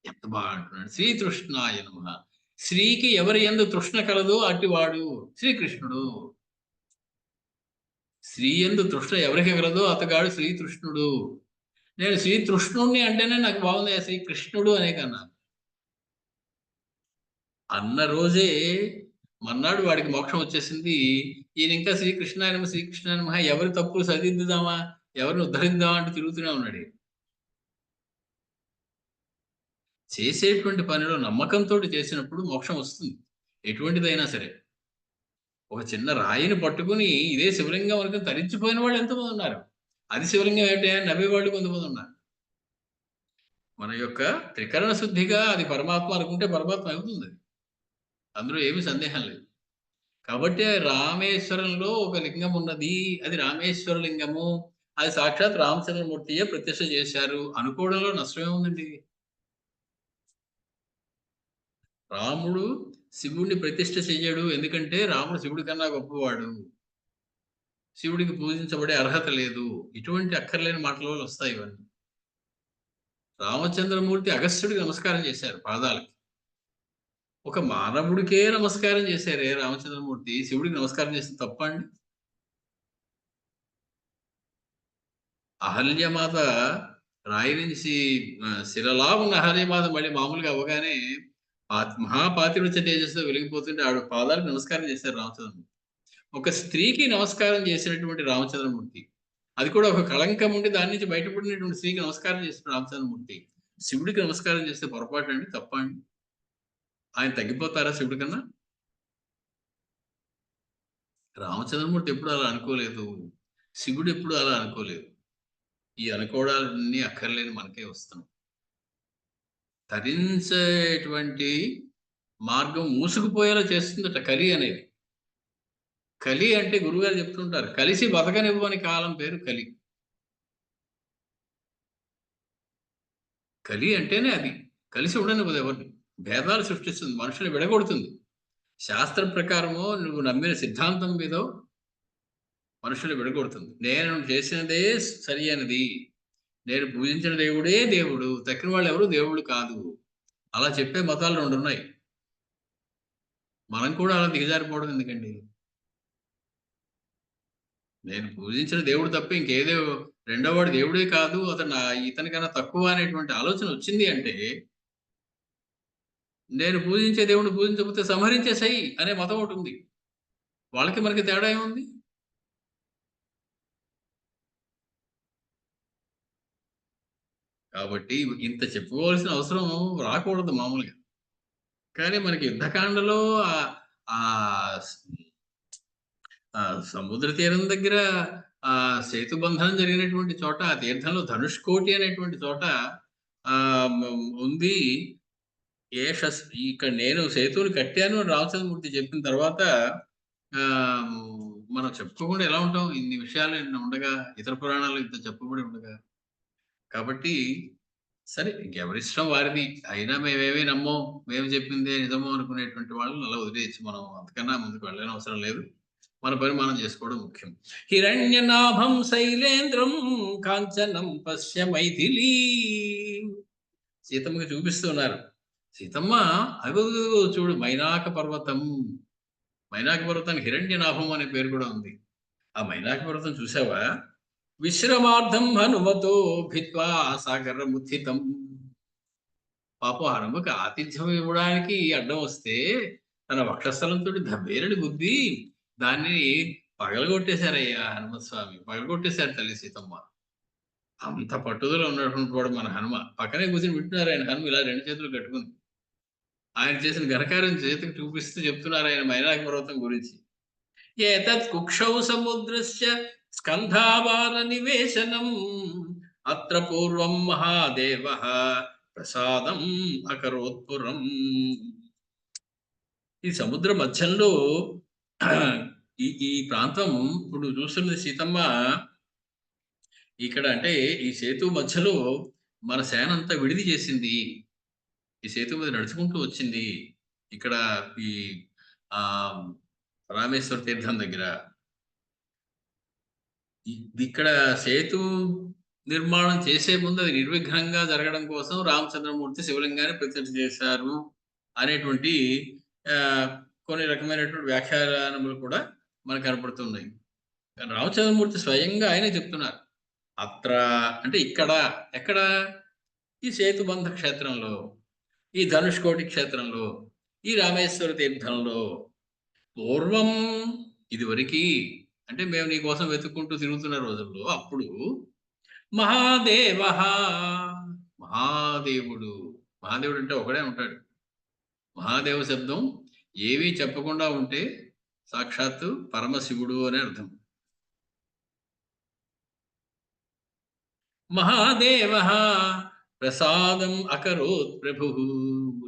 ఎంత బాగా అంటున్నాడు. శ్రీతృష్ణాయ నమః. శ్రీకి ఎవరి యందు తృష్ణ కలదో అట్టివాడు శ్రీకృష్ణుడు. శ్రీ యందు తృష్ణ ఎవరికి కలదో అతగాడు శ్రీకృష్ణుడు. నేను శ్రీతృష్ణుడిని అంటేనే నాకు బాగుందయ్యా శ్రీకృష్ణుడు అనే కన్నా. అన్న రోజే మర్నాడు వాడికి మోక్షం వచ్చేసింది. ఈయనింకా శ్రీకృష్ణాయ నమః, శ్రీకృష్ణాయ నమః ఎవరి తప్పులు సరిదిద్దుదామా? ఎవరిని ఉద్ధరిద్దామా అంటూ తిరుగుతూనే ఉన్నాడు. చేసేటువంటి పనిలో నమ్మకంతోటి చేసినప్పుడు మోక్షం వస్తుంది. ఎటువంటిదైనా సరే. ఒక చిన్న రాయిని పట్టుకొని ఇదే శివలింగం అనుకుని తరించిపోయిన వాళ్ళు ఎంతమందున్నారు. అది శివలింగం ఏంటయ్యా అని నవ్వేవాళ్ళు కొంతమందున్నారు. మన యొక్క త్రికరణ శుద్ధిగా అది పరమాత్మ అనుకుంటే పరమాత్మ అవుతుంది. అందులో ఏమీ సందేహం లేదు. కాబట్టి రామేశ్వరంలో ఒక లింగం ఉన్నది. అది రామేశ్వర లింగము. అది సాక్షాత్ రామచంద్రమూర్తియే ప్రతిష్ఠ చేశారు అనుకోవడంలో నష్టమేముందండి? రాముడు శివుడిని ప్రతిష్ఠ చెయ్యడు. ఎందుకంటే రాముడు శివుడి కన్నా గొప్పవాడు. శివుడికి పూజించబడే అర్హత లేదు. ఇటువంటి అక్కర్లేని మాటల వల్ల వస్తాయి ఇవన్నీ. రామచంద్రమూర్తి అగస్త్యుడికి నమస్కారం చేశారు పాదాలకి. ఒక మానవుడికే నమస్కారం చేశారే రామచంద్రమూర్తి. శివుడికి నమస్కారం చేస్తే తప్పా అండి? అహల్యమాత రాయి నుంచి శిలలా ఉన్న అహల్యమాత మళ్ళీ మామూలుగా అవ్వగానే మహాపాతివ్రత్య తేజస్సుతో వెలిగిపోతుంటే ఆవిడ పాదాలకు నమస్కారం చేశారు రామచంద్రమూర్తి. ఒక స్త్రీకి నమస్కారం చేసినటువంటి రామచంద్రమూర్తి. అది కూడా ఒక కళంకం ఉండి దాని నుంచి బయటపడినటువంటి స్త్రీకి నమస్కారం చేసిన రామచంద్రమూర్తి. శివుడికి నమస్కారం చేస్తే పొరపాటండి? తప్పా అండి? ఆయన తగ్గిపోతారా శివుడి కన్నా? రామచంద్రమూర్తి ఎప్పుడు అలా అనుకోలేదు. శివుడు ఎప్పుడు అలా అనుకోలేదు. ఈ అనుకోవడాలన్నీ అక్కర్లేని మనకే వస్తున్నాయి. తరించేటువంటి మార్గం మూసుకుపోయేలా చేస్తుందట కలి అనేది. కలి అంటే గురువుగారు చెప్తుంటారు. కలిసి బతకనివ్వని కాలం పేరు కలి. కలి అంటేనే అది. కలిసి ఉండనివ్వదు ఎవరిని. భేదాలు సృష్టిస్తుంది. మనుషుల్ని విడగొడుతుంది. శాస్త్రం ప్రకారమో నువ్వు నమ్మిన సిద్ధాంతం మీదో మనుషుల్ని విడగొడుతుంది. నేను చేసినదే సరి అయినది. నేను పూజించిన దేవుడే దేవుడు. తక్కిన వాళ్ళు ఎవరు దేవుళ్ళు కాదు. అలా చెప్పే మతాలు 2 ఉన్నాయి. మనం కూడా అలా దిగజారిపోవడం ఎందుకండి? నేను పూజించిన దేవుడు తప్ప రెండో వాడు దేవుడే కాదు. ఇతనికన్నా తక్కువ అనేటువంటి ఆలోచన వచ్చింది అంటే, నేను పూజించే దేవుడిని పూజించకపోతే సంహరించేసేయి అనే మతం ఒకటుంది. వాళ్ళకి మనకి తేడా ఏముంది? కాబట్టి ఇంత చెప్పుకోవాల్సిన అవసరం రాకూడదు మామూలుగా. కానీ మనకి యుద్ధకాండలో ఆహ్, ఆహ్, సముద్ర తీరం దగ్గర సేతు బంధనం జరిగినటువంటి చోట, ఆ తీర్థంలో ధనుష్కోటి అనేటువంటి చోట ఉంది. ఇక్కడ నేను సేతువుని కట్టాను అని రామచంద్రమూర్తి చెప్పిన తర్వాత ఆహ్, మనం చెప్పుకోకుండా ఎలా ఉంటాం? ఇన్ని విషయాలు ఉండగా, ఇతర పురాణాలు ఇంత చెప్పబడి ఉండగా. కాబట్టి సరే, ఇంకెవరిష్టం వారిది. అయినా మేమేమి నమ్మం. మేము చెప్పిందే నిజము అనుకునేటువంటి వాళ్ళని అలా వదిలేయొచ్చు. మనం అంతకన్నా ముందుకు వెళ్ళనవసరం లేదు. మన పని మనం చేసుకోవడం ముఖ్యం. హిరణ్యనాభం శైలేంద్రం కాంచనం పశ్య మైథిలీ. సీతమ్మకి చూపిస్తున్నారు. సీతమ్మ అదిగో చూడు మైనాక పర్వతం. మైనాక పర్వతానికి హిరణ్యనాభం అనే పేరు కూడా ఉంది. ఆ మైనాక పర్వతం చూసావా? విశ్రమార్థం హనుమతో భిత్వా సాగరముత్థితం. పాపం హనుమకి ఆతిథ్యం ఇవ్వడానికి అడ్డం వస్తే తన వక్షస్థలంతో దబ్బేరని గుద్ది దాన్ని పగలగొట్టేశారయ్యా హనుమత్ స్వామి. పగలగొట్టేశారు తల్లి సీతమ్మ. అంత పట్టుదల ఉన్నటువంటి వాడు మన హనుమ. పక్కనే కూర్చొని వింటున్నారు ఆయన హనుమ ఇలా 2 చేతులు కట్టుకుని. ఆయన చేసిన ఘనకార్యం చేతికి చూపిస్తూ చెప్తున్నారు ఆయన మైనాక పర్వతం గురించి. ఏతత్ కుక్షౌ సముద్రస్య స్కంధావార నివేశనం అత్ర పూర్వం మహాదేవః ప్రసాదం అకరోత్పురం. ఈ సముద్ర మధ్యంలో ఈ ప్రాంతం ఇప్పుడు నువ్వు చూస్తున్నది సీతమ్మ. ఇక్కడ అంటే ఈ సేతు మధ్యలో మన సేన అంతా విడిది చేసింది. ఈ సేతు మీద నడుచుకుంటూ వచ్చింది. ఇక్కడ ఈ ఆ రామేశ్వర తీర్థం దగ్గర ఇక్కడ సేతు నిర్మాణం చేసే ముందు అది నిర్విఘ్నంగా జరగడం కోసం రామచంద్రమూర్తి శివలింగాన్ని ప్రతిష్ఠ చేశారు అనేటువంటి కొన్ని రకమైనటువంటి వ్యాఖ్యానములు కూడా మనకు కనపడుతున్నాయి. కానీ రామచంద్రమూర్తి స్వయంగా ఆయనే చెప్తున్నారు. అత్ర అంటే ఇక్కడ, ఎక్కడ? ఈ సేతుబంధ క్షేత్రంలో, ఈ ధనుష్కోటి క్షేత్రంలో, ఈ రామేశ్వర తీర్థంలో పూర్వం ఇదివరకి అంటే మేము నీ కోసం వెతుక్కుంటూ తిరుగుతున్న రోజుల్లో అప్పుడు మహాదేవ మహాదేవుడు. మహాదేవుడు అంటే ఒకడే ఉంటాడు. మహాదేవ శబ్దం ఏమీ చెప్పకుండా ఉంటే సాక్షాత్తు పరమశివుడు అని అర్థం. మహాదేవ ప్రసాదం అకరోత్ ప్రభు.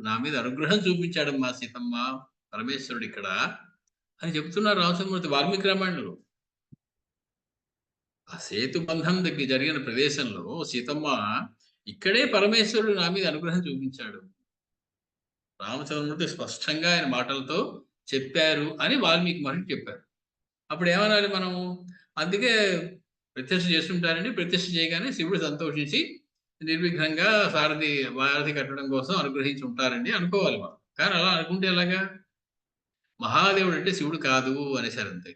నా మీద అనుగ్రహం చూపించాడు మా సీతమ్మ పరమేశ్వరుడు ఇక్కడ అని చెప్తున్నారు రామచంద్రమూర్తి వాల్మీకి రామాయణంలో. ఆ సేతు బంధం దగ్గర జరిగిన ప్రదేశంలో సీతమ్మ ఇక్కడే పరమేశ్వరుడు నా మీద అనుగ్రహం చూపించాడు. రామచంద్రమూర్తి స్పష్టంగా ఆయన మాటలతో చెప్పారు అని వాల్మీకి మహర్షి చెప్పారు. అప్పుడు ఏమనాలి మనం? అందుకే ప్రతిష్ఠ చేస్తుంటారండి. ప్రతిష్ఠ చేయగానే శివుడు సంతోషించి నిర్విఘ్నంగా వారధి కట్టడం కోసం అనుగ్రహించి ఉంటారండి అనుకోవాలి మనం. కానీ అలా అనుకుంటే ఎలాగా? మహాదేవుడు అంటే శివుడు కాదు అనేసారు అంతే.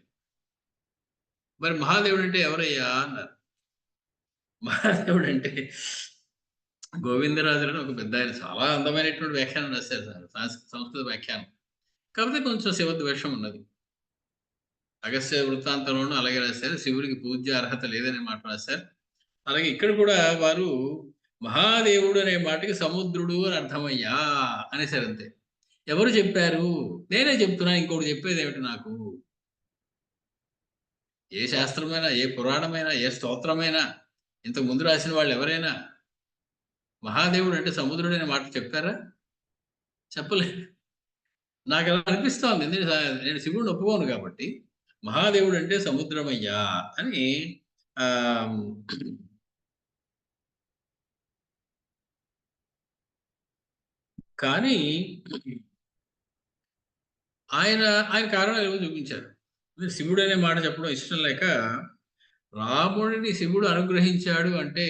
మరి మహాదేవుడు అంటే ఎవరయ్యా అన్నారు. మహాదేవుడు అంటే గోవిందరాజులని ఒక పెద్ద ఆయన చాలా అందమైనటువంటి వ్యాఖ్యానం రాశారు సార్, సంస్కృత వ్యాఖ్యానం. కాకపోతే కొంచెం శివద్వేషం ఉన్నది. అగస్త్య వృత్తాంతంలోనూ అలాగే రాశారు. శివుడికి పూజ్య అర్హత లేదనే మాట రాశారు. అలాగే ఇక్కడ కూడా వారు మహాదేవుడు అనే మాటకి సముద్రుడు అని అర్థమయ్యా అనేసారు అంతే. ఎవరు చెప్పారు? నేనే చెప్తున్నా. ఇంకోటి చెప్పేది ఏమిటి నాకు? ఏ శాస్త్రమైనా, ఏ పురాణమైనా, ఏ స్తోత్రమైనా, ఇంతకు ముందు రాసిన వాళ్ళు ఎవరైనా మహాదేవుడు అంటే సముద్రుడు అనే మాట చెప్పారా? చెప్పలేదు. నాకు అలా అనిపిస్తోంది. నేను శివుడిని ఒప్పుకోను కాబట్టి మహాదేవుడు అంటే సముద్రమయ్యా అని కానీ ఆయన కారణాలు ఏమో చూపించారు. శివుడు అనే మాట చెప్పడం ఇష్టం లేక రాముడిని శివుడు అనుగ్రహించాడు అంటే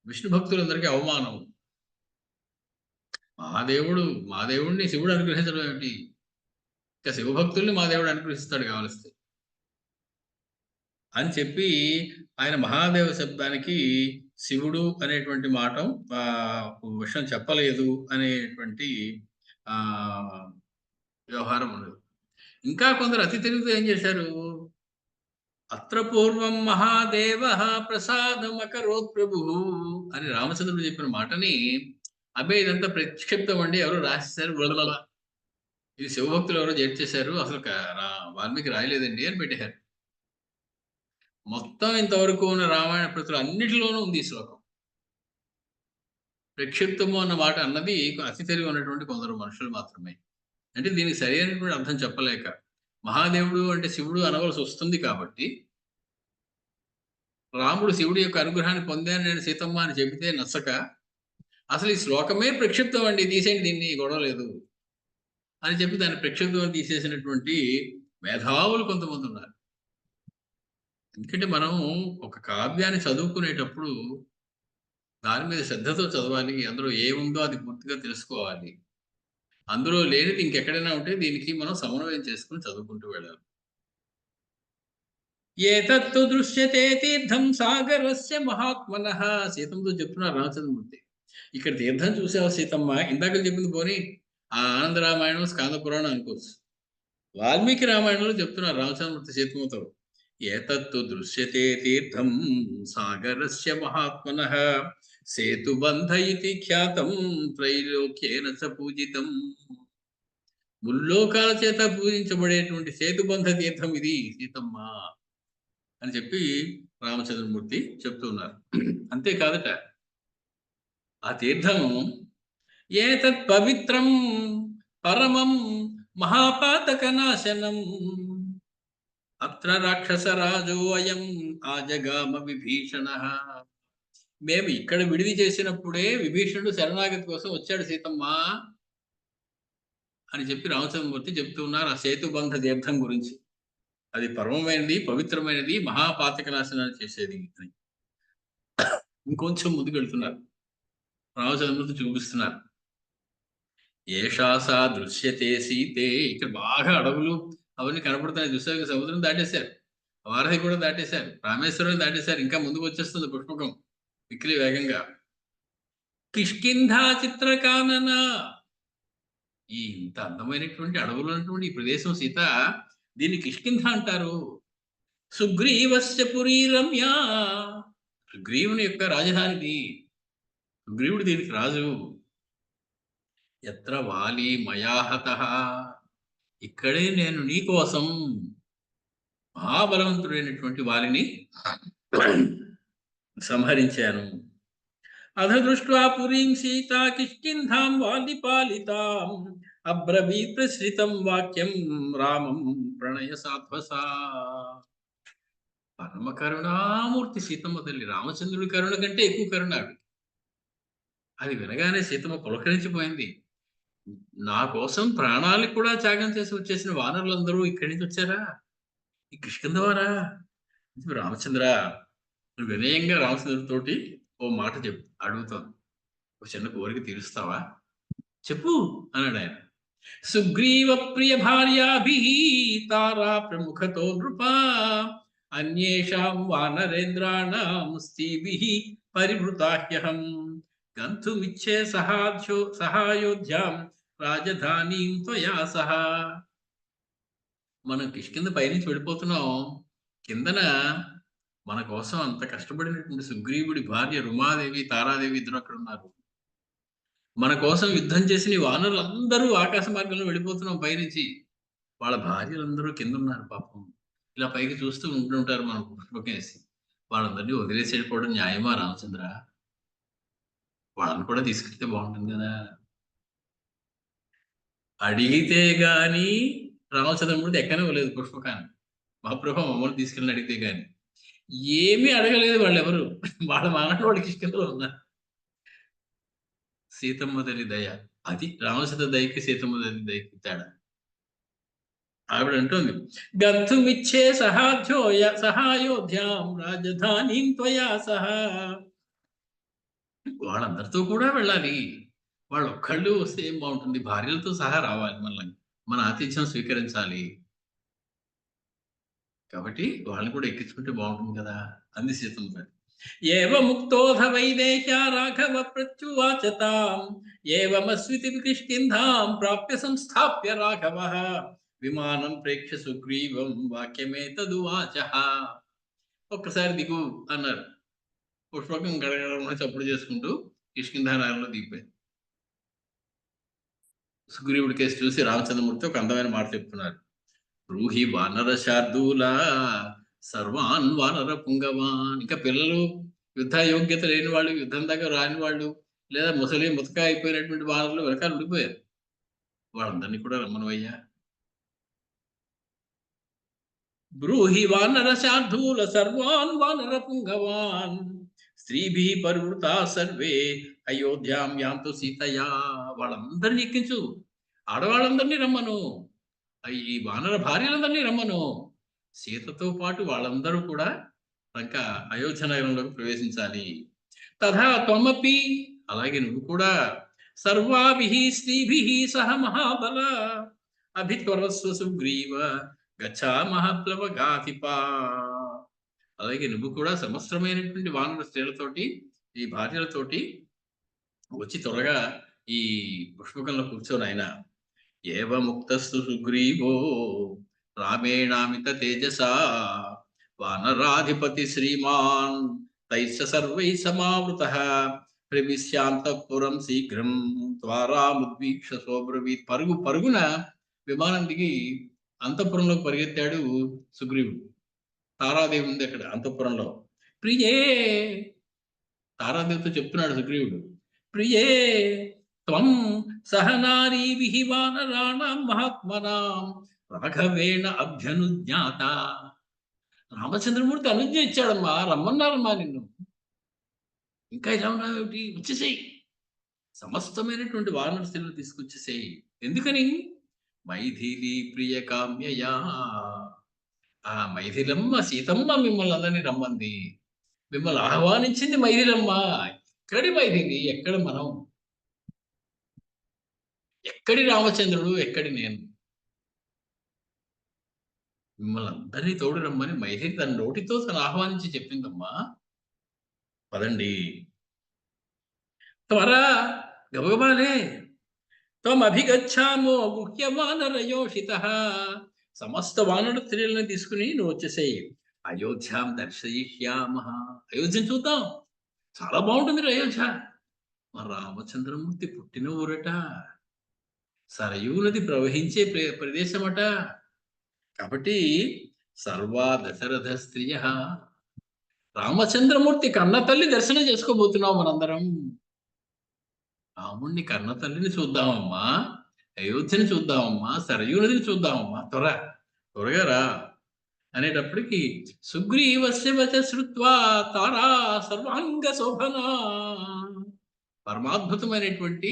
విష్ణు భక్తులందరికీ అవమానం. మా దేవుడిని శివుడు అనుగ్రహించడం ఏమిటి? ఇక శివభక్తుల్ని మా దేవుడు అనుగ్రహిస్తాడు కావలిస్తే అని చెప్పి ఆయన మహాదేవ శబ్దానికి శివుడు అనేటువంటి మాట విషయం చెప్పలేదు అనేటువంటి వ్యవహారం ఉండదు. ఇంకా కొందరు అతి తెలివితో ఏం చేశారు? అత్ర పూర్వం మహాదేవ ప్రసాదం అకరోత్ ప్రభు అని రామచంద్రుడు చెప్పిన మాటని అబ్బే ఇదంతా ప్రక్షిప్తం అండి, ఎవరు రాసేశారు, ఇది శివభక్తులు ఎవరో జడ్జ్ చేశారు. అసలు వాల్మీకి రాయలేదండి అని పెట్టేశారు. మొత్తం ఇంతవరకు ఉన్న రామాయణ ప్రతులు అన్నిటిలోనూ ఉంది ఈ శ్లోకం. ప్రక్షిప్తము అన్న మాట అన్నది అతి తెలివి ఉన్నటువంటి కొందరు మనుషులు మాత్రమే. అంటే దీనికి సరైనటువంటి అర్థం చెప్పలేక, మహాదేవుడు అంటే శివుడు అనవలసి వస్తుంది కాబట్టి, రాముడు శివుడి యొక్క అనుగ్రహాన్ని పొందాను నేను సీతమ్మ అని చెబితే నచ్చక, అసలు ఈ శ్లోకమే ప్రక్షిప్తం అండి, తీసేయండి దీన్ని, గొడవ లేదు అని చెప్పి దాన్ని ప్రక్షిప్తం అని తీసేసినటువంటి మేధావులు కొంతమంది ఉన్నారు. ఎందుకంటే మనం ఒక కావ్యాన్ని చదువుకునేటప్పుడు దాని మీద శ్రద్ధతో చదవాలి. అందులో ఏముందో అది పూర్తిగా తెలుసుకోవాలి. అందులో లేనిది ఇంకెక్కడైనా ఉంటే దీనికి మనం సమన్వయం చేసుకొని చదువుకుంటూ వెళ్ళాలి. ఏతత్తు దృశ్యతే తీర్థం సాగరస్య మహాత్మనః. సీతమ్మతో చెప్తున్నారు రామచంద్రమూర్తి. ఇక్కడ తీర్థం చూసావా సీతమ్మ? ఇందాక చెప్పింది పోనీ ఆ ఆనంద రామాయణం, స్కాంద పురాణం అనుకోవచ్చు. వాల్మీకి రామాయణంలో చెప్తున్నారు రామచంద్రమూర్తి సీతమ్మతో. ఏతత్తు దృశ్యతే తీర్థం సాగరస్య మహాత్మనః సేతుబంధ ఇతి ఖ్యాతం త్రైలోక్యేన స పూజితం. ముల్లోకాల చేత పూజించబడేటువంటి సేతుబంధ తీర్థం ఇది సీతమ్మ అని చెప్పి రామచంద్రమూర్తి చెప్తూ ఉన్నారు. అంతేకాదట, ఆ తీర్థం ఏతత్ పవిత్రం పరమం మహాపాతక నాశనం అత్ర రాక్షసరాజో అయం ఆజగామ విభీషణ. మేము ఇక్కడ విడిది చేసినప్పుడే విభీషణుడు శరణాగతి కోసం వచ్చాడు సీతమ్మ అని చెప్పి రామచంద్రమూర్తి చెప్తూ ఉన్నారు ఆ సేతుబంధ తీర్థం గురించి. అది పరమమైనది, పవిత్రమైనది, మహాపాతక నాశనాన్ని చేసేది అని. ఇంకొంచెం ముందుకు వెళ్తున్నారు, రామచంద్రమూర్తి చూపిస్తున్నారు. ఏషాసా దృశ్యతే సీతే. ఇక్కడ బాగా అడవులు అవన్నీ కనపడుతున్నాయి. చూసారు, సముద్రం దాటేశారు, వారధి కూడా దాటేశారు, రామేశ్వరం దాటేశారు. ఇంకా ముందుకు వచ్చేస్తుంది పుష్పకం మిక్కిలి వేగంగా. కిష్కింధా చిత్రకానన. ఈ ఇంత అందమైనటువంటి అడవులు ఉన్నటువంటి ఈ ప్రదేశం సీత, దీన్ని కిష్కింధ అంటారు. సుగ్రీవస్య పురీ రమ్య. సుగ్రీవుని యొక్క రాజధానిది, సుగ్రీవుడు దీనికి రాజు. ఎత్ర వాలి మయాహత. ఇక్కడే నేను నీ కోసం మహాబలవంతుడైనటువంటి వాలిని సంహరించాను. అధ దృష్ట్వా పురీం సీతా కిష్కింధాం వాలి పాలితాం అబ్రవీత్ ప్రశ్రితం వాక్యం రామం ప్రణయ సాధ్వసా. పరమ కరుణామూర్తి సీతమ్మ తల్లి. రామచంద్రుడి కరుణ కంటే ఎక్కువ కరుణ ఆవిడ. అది వినగానే సీతమ్మ పులకరించిపోయింది. నా కోసం ప్రాణాలకు కూడా త్యాగం చేసి వచ్చేసిన వానరులందరూ ఇక్కడి నుంచి వచ్చారా? ఈ కిష్కింధవారా? రామచంద్ర, నువ్వు వినయంగా రామచంద్రుడితోటి ఓ మాట చెప్పు, అడుగుతాను. ఒక చిన్న కోరిక తీరుస్తావా? చెప్పు అన్నాడు ఆయన. సుగ్రీవ ప్రియ భార్యాభి తారా ప్రముఖతో నృపా అన్యేషాం వానరేంద్రాణం స్థిభిః పరివృతాహ్యహం గంతుమిచ్చే సహాయోధ్యాం రాజధానీం త్వయా సహా. మనం కిష్కింద పైనుంచి వెళ్ళిపోతున్నాం. కిందన మన కోసం అంత కష్టపడినటువంటి సుగ్రీవుడి భార్య రుమాదేవి, తారాదేవి ఇద్దరు అక్కడ ఉన్నారు. మన కోసం యుద్ధం చేసిన వానరులందరూ ఆకాశ మార్గంలో వెళ్ళిపోతున్నాం పైనుంచి. వాళ్ళ భార్యలందరూ కింద ఉన్నారు పాపం. ఇలా పైకి చూస్తూ ఉంటుంటారు మనం పుష్పకేసి. వాళ్ళందరినీ వదిలేసి వెళ్ళిపోవడం న్యాయమా రామచంద్ర? వాళ్ళని కూడా తీసుకెళ్తే బాగుంటుంది కదా. అడిగితే గాని రామచంద్రమూర్తి ఎక్కనివ్వలేదు పుష్పకాన్ని. మహాప్రభు మమ్మల్ని తీసుకెళ్ళి అడిగితే గాని ఏమీ అడగలేదు వాళ్ళెవరు. వాళ్ళ మానవుడు వాళ్ళకి ఇష్టంలో ఉన్నారు. సీతమ్మ తల్లి దయ అది. రామచంద్ర దయకి సీతమ్మ తల్లి దయకి తేడా. ఆవిడ అంటుంది, గంతుమిచ్చే సహాయోధ్యాం రాజధానీం త్వయా సహా. వాళ్ళందరితో కూడా వెళ్ళాలి. వాళ్ళు ఒక్కళ్ళు వస్తే ఏం బాగుంటుంది? భార్యలతో సహా రావాలి, మళ్ళీ మన ఆతిథ్యం స్వీకరించాలి. కాబట్టి వాళ్ళని కూడా ఎక్కించుకుంటే బాగుంటుంది కదా అంది సీతమ్మ తల్లి. ఏవ ముక్తోధ వైదేహ్య రాఘవ ప్రత్యువాచతాం ఏవమస్వితి కిష్కింధాం ప్రాప్య సంస్థాప్య రాఘవః విమానం ప్రేక్ష సుగ్రీవం వాక్యమేతదువాచ. ఒక్కసారి దిగు అన్నారు. పుష్పకం గడగడ చప్పుడు చేసుకుంటూ కిష్కింధా నగరంలో దిగిపోయింది. సుగ్రీవుడి కేసు చూసి రామచంద్రమూర్తి ఒక అందమైన మాట చెప్తున్నారు. బ్రూహి వానర శార్దూల సర్వాన్ వానర పుంగవాన్. ఇంకా పిల్లలు, యుద్ధ యోగ్యత లేని వాళ్ళు, యుద్ధం దగ్గర రాని వాళ్ళు, లేదా ముసలి ముతక అయిపోయినటువంటి వానరులు వెనకాల ఉండిపోయారు. వాళ్ళందరినీ కూడా రమ్మనవయ్యా. బ్రూహి వానర శార్దూల సర్వాన్ వానర పుంగవాన్ స్త్రీభి పరివృతా సర్వే అయోధ్యాం యాంతు సీతయా. వాళ్ళందరినీ ఎక్కించు, ఆడవాళ్ళందరినీ రమ్మను, ఈ వానర భార్యలందరినీ రమ్మను. సీతతో పాటు వాళ్ళందరూ కూడా ఇంకా అయోధ్య నగరంలోకి ప్రవేశించాలి. తథా త్వమపి, అలాగే నువ్వు కూడా, సర్వాభిః స్త్రీభిః సహ మహాబల అభిత్వరస్వ సుగ్రీవ గచ్ఛామః ప్లవగాధిపా. అలాగే నువ్వు కూడా సమస్తమైనటువంటి వానర స్త్రీలతోటి, ఈ భార్యలతోటి వచ్చి త్వరగా ఈ పుష్పకంలో కూర్చొని ఆయన. ఏవముక్తస్తు సుగ్రీవో రామేణామిత తేజసా వానరాధిపతి శ్రీమాన్ తైస్స సర్వై సమావృతః ప్రవిశ్యాంతఃపురం శీఘ్రం ద్వారాముద్వీక్ష సోబ్రవీత్. పరుగు పరుగున విమానం దిగి అంతఃపురంలోకి పరిగెత్తాడు సుగ్రీవుడు. తారాదేవి ఉంది అక్కడ అంతఃపురంలో. ప్రియే, తారాదేవితో చెప్తున్నాడు సుగ్రీవుడు, ప్రియే త్వం సహనారీభిః వానరాణాం మహాత్మనాం రాఘవేణ అభ్యనుజ్ఞాత. రామచంద్రమూర్తి అనుజ్ఞ ఇచ్చాడమ్మా, రమ్మన్నారమ్మా నిన్ను. ఇంకా ఇలా ఉన్నావేమిటి, వచ్చేసేయి. సమస్తమైనటువంటి వానర స్త్రీలను తీసుకొచ్చేసేయి. ఎందుకని? మైథిలి ప్రియ కామ్యయా. ఆ మైథిలమ్మ సీతమ్మ మిమ్మల్ని అందరినీ రమ్మంది. మిమ్మల్ని ఆహ్వానించింది మైథిలమ్మ. ఎక్కడి మైథిలి, ఎక్కడ మనం, ఎక్కడి రామచంద్రుడు, ఎక్కడి నేను? మిమ్మల్ని అందరినీ తోడు రమ్మని మైథిలి తన నోటితో తను ఆహ్వానించి చెప్పిందమ్మా. పదండి, త్వర, గబగబాలే. త్వమభిగచ్ఛామో గుహ్య వానరయోషితః. సమస్త వానర స్త్రీలను తీసుకుని నువ్వు వచ్చేసేయి. అయోధ్యాం దర్శయిష్యామః. అయోధ్యను చూద్దాం, చాలా బాగుంటుంది అయోధ్య. మా రామచంద్రమూర్తి పుట్టిన ఊరట, సరయూ నది ప్రవహించే ప్రదేశమట. కాబట్టి సర్వా దశరథ స్త్రియ, రామచంద్రమూర్తి కన్న తల్లి దర్శనం చేసుకోబోతున్నాం మనందరం. రాముణ్ణి కన్న తల్లిని చూద్దామమ్మా, అయోధ్యని చూద్దామమ్మా, సరయూ నదిని చూద్దామమ్మా, త్వరగా రా అనేటప్పటికి సుగ్రీవస్య వచ శ్రుత్వా తారా సర్వాంగ శోభన. పరమాద్భుతమైనటువంటి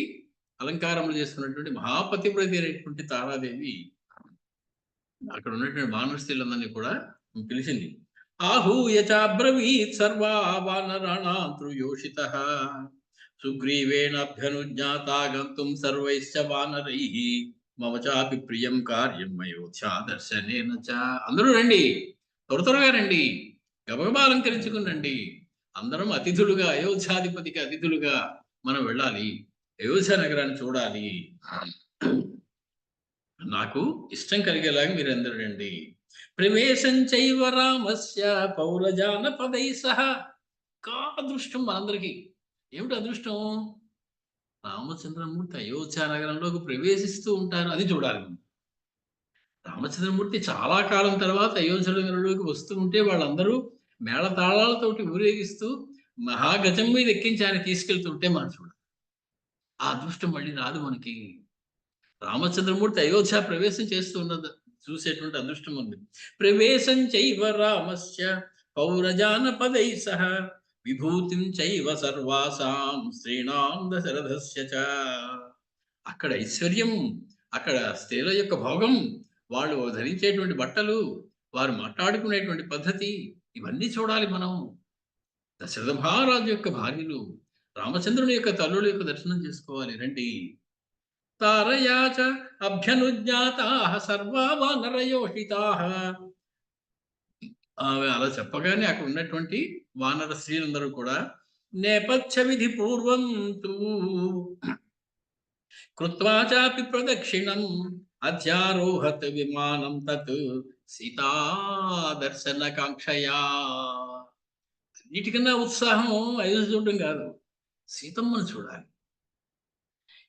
అలంకారములు చేస్తున్నటువంటి మహాపతివ్రతి అనేటువంటి తారాదేవి అక్కడ ఉన్నటువంటి వానర స్త్రీలందరినీ కూడా పిలిచింది. ఆహూయ చాబ్రవీత్ సర్వా వానరాణాంతృయోషితః సుగ్రీవేణాభ్యనుజ్ఞాతా గంతుం సర్వైశ్చ వానరైః మమ చాపి ప్రియం కార్యం అయోధ్యా దర్శనేన చ. అందరూ రండి, త్వరగా రండి, గబగబా అలంకరించుకునండి. అందరం అతిథులుగా, అయోధ్యాధిపతికి అతిథులుగా మనం వెళ్ళాలి, అయోధ్య నగరాన్ని చూడాలి. నాకు ఇష్టం కలిగేలాగా మీరందరూ రండి. ప్రవేశం చైవ రామస్య పౌరజానపదై సహ. కా అదృష్టం మనందరికీ. ఏమిటి అదృష్టం? రామచంద్రమూర్తి అయోధ్య నగరంలోకి ప్రవేశిస్తూ ఉంటారు, అది చూడాలి. రామచంద్రమూర్తి చాలా కాలం తర్వాత అయోధ్య నగరంలోకి వస్తూ ఉంటే వాళ్ళందరూ మేళతాళాలతోటి ఊరేగిస్తూ మహాగజం మీద ఎక్కించి ఆయన తీసుకెళ్తుంటే మనం చూడాలి. ఆ అదృష్టం మళ్ళీ రాదు మనకి. రామచంద్రమూర్తి అయోధ్య ప్రవేశం చేస్తూ ఉన్నది చూసేటువంటి అదృష్టం ఉంది. ప్రవేశం చైవ రామస్య పౌరజానపదై సహ విభూతిం చైవ సర్వాసాం శ్రీణాం దశరథస్య చ. అక్కడ ఐశ్వర్యం, అక్కడ స్త్రీల యొక్క భోగం, వాళ్ళు ధరించేటువంటి బట్టలు, వారు మాట్లాడుకునేటువంటి పద్ధతి, ఇవన్నీ చూడాలి మనం. దశరథ మహారాజు యొక్క భార్యలు, రామచంద్రుని యొక్క తల్లుల యొక్క దర్శనం చేసుకోవాలి, రండి. తారయా చ అభ్యనుజ్ఞాతాః సర్వా వానరయోషితాః. ఆమె అలా చెప్పగానే అక్కడ ఉన్నటువంటి వానర స్త్రీలందరూ కూడా నేపథ్య విధి పూర్వం తు కృత్వా చాపి ప్రదక్షిణం అధ్యారోహత విమానం తత్ సీతా దర్శన కాంక్షయా. అన్నిటికన్నా ఉత్సాహం అయోధ్య చూడడం కాదు, సీతమ్మను చూడాలి.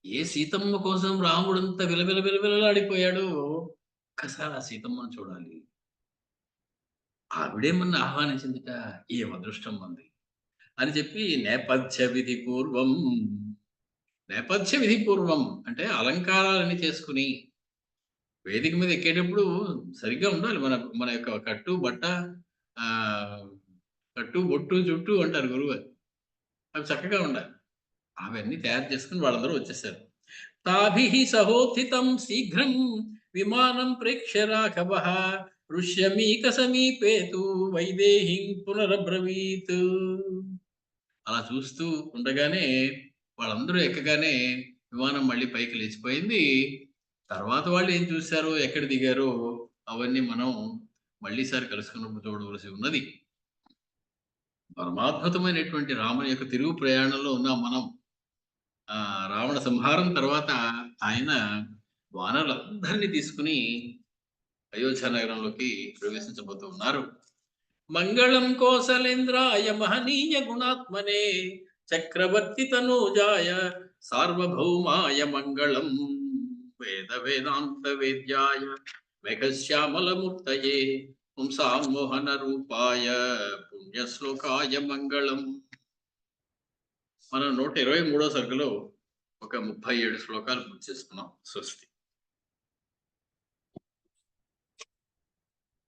ఏ సీతమ్మ కోసం రాముడంత విలవిల విలవిలలాడిపోయాడో ఒక్కసారి ఆ సీతమ్మను చూడాలి. ఆవిడేమన్నా ఆహ్వానించిందిట. ఏం అదృష్టం మంది అని చెప్పి నేపథ్య విధి పూర్వం అంటే అలంకారాలన్నీ చేసుకుని వేదిక మీద ఎక్కేటప్పుడు సరిగ్గా ఉండాలి. మన మన యొక్క కట్టు, బట్ట, ఆహ్, కట్టు, బొట్టు, జుట్టు అంటారు గురువుగారు. అవి చక్కగా ఉండాలి. అవన్నీ తయారు చేసుకొని వాళ్ళందరూ వచ్చేసారు. తాభిః సహోత్థితం శీఘ్రం విమానం ప్రేక్ష్య రాఘవః ఋష్యమీక సమీపే తు వైదేహిం పునరబ్రవీత్. అలా చూస్తూ ఉండగానే వాళ్ళందరూ ఎక్కగానే విమానం మళ్ళీ పైకి లేచిపోయింది. తర్వాత వాళ్ళు ఏం చూసారో, ఎక్కడ దిగారో అవన్నీ మనం మళ్ళీసారి కలుసుకున్నప్పుడు చూడవలసి ఉన్నది. పరమాద్భుతమైనటువంటి రాముని యొక్క తిరుగు ప్రయాణంలో ఉన్నాం మనం. రావణ సంహారం తర్వాత ఆయన వానరులందరినీ తీసుకుని అయోధ్య నగరంలోకి ప్రవేశించబోతూ ఉన్నారు. మంగళం కోసలేంద్రాయ మహనీయ గుణాత్మనే చక్రవర్తి తనూజాయ సార్వభౌమాయ మంగళం వేద వేదాంత వేద్యాయ మేఘశ్యామలమూర్తయే పుంసాం మోహన రూపాయ పుణ్యశ్లోకాయ మంగళం. మనం 123వ సరుకులో ఒక 37 శ్లోకాలు పూర్తి చేసుకున్నాం. స్వస్తి.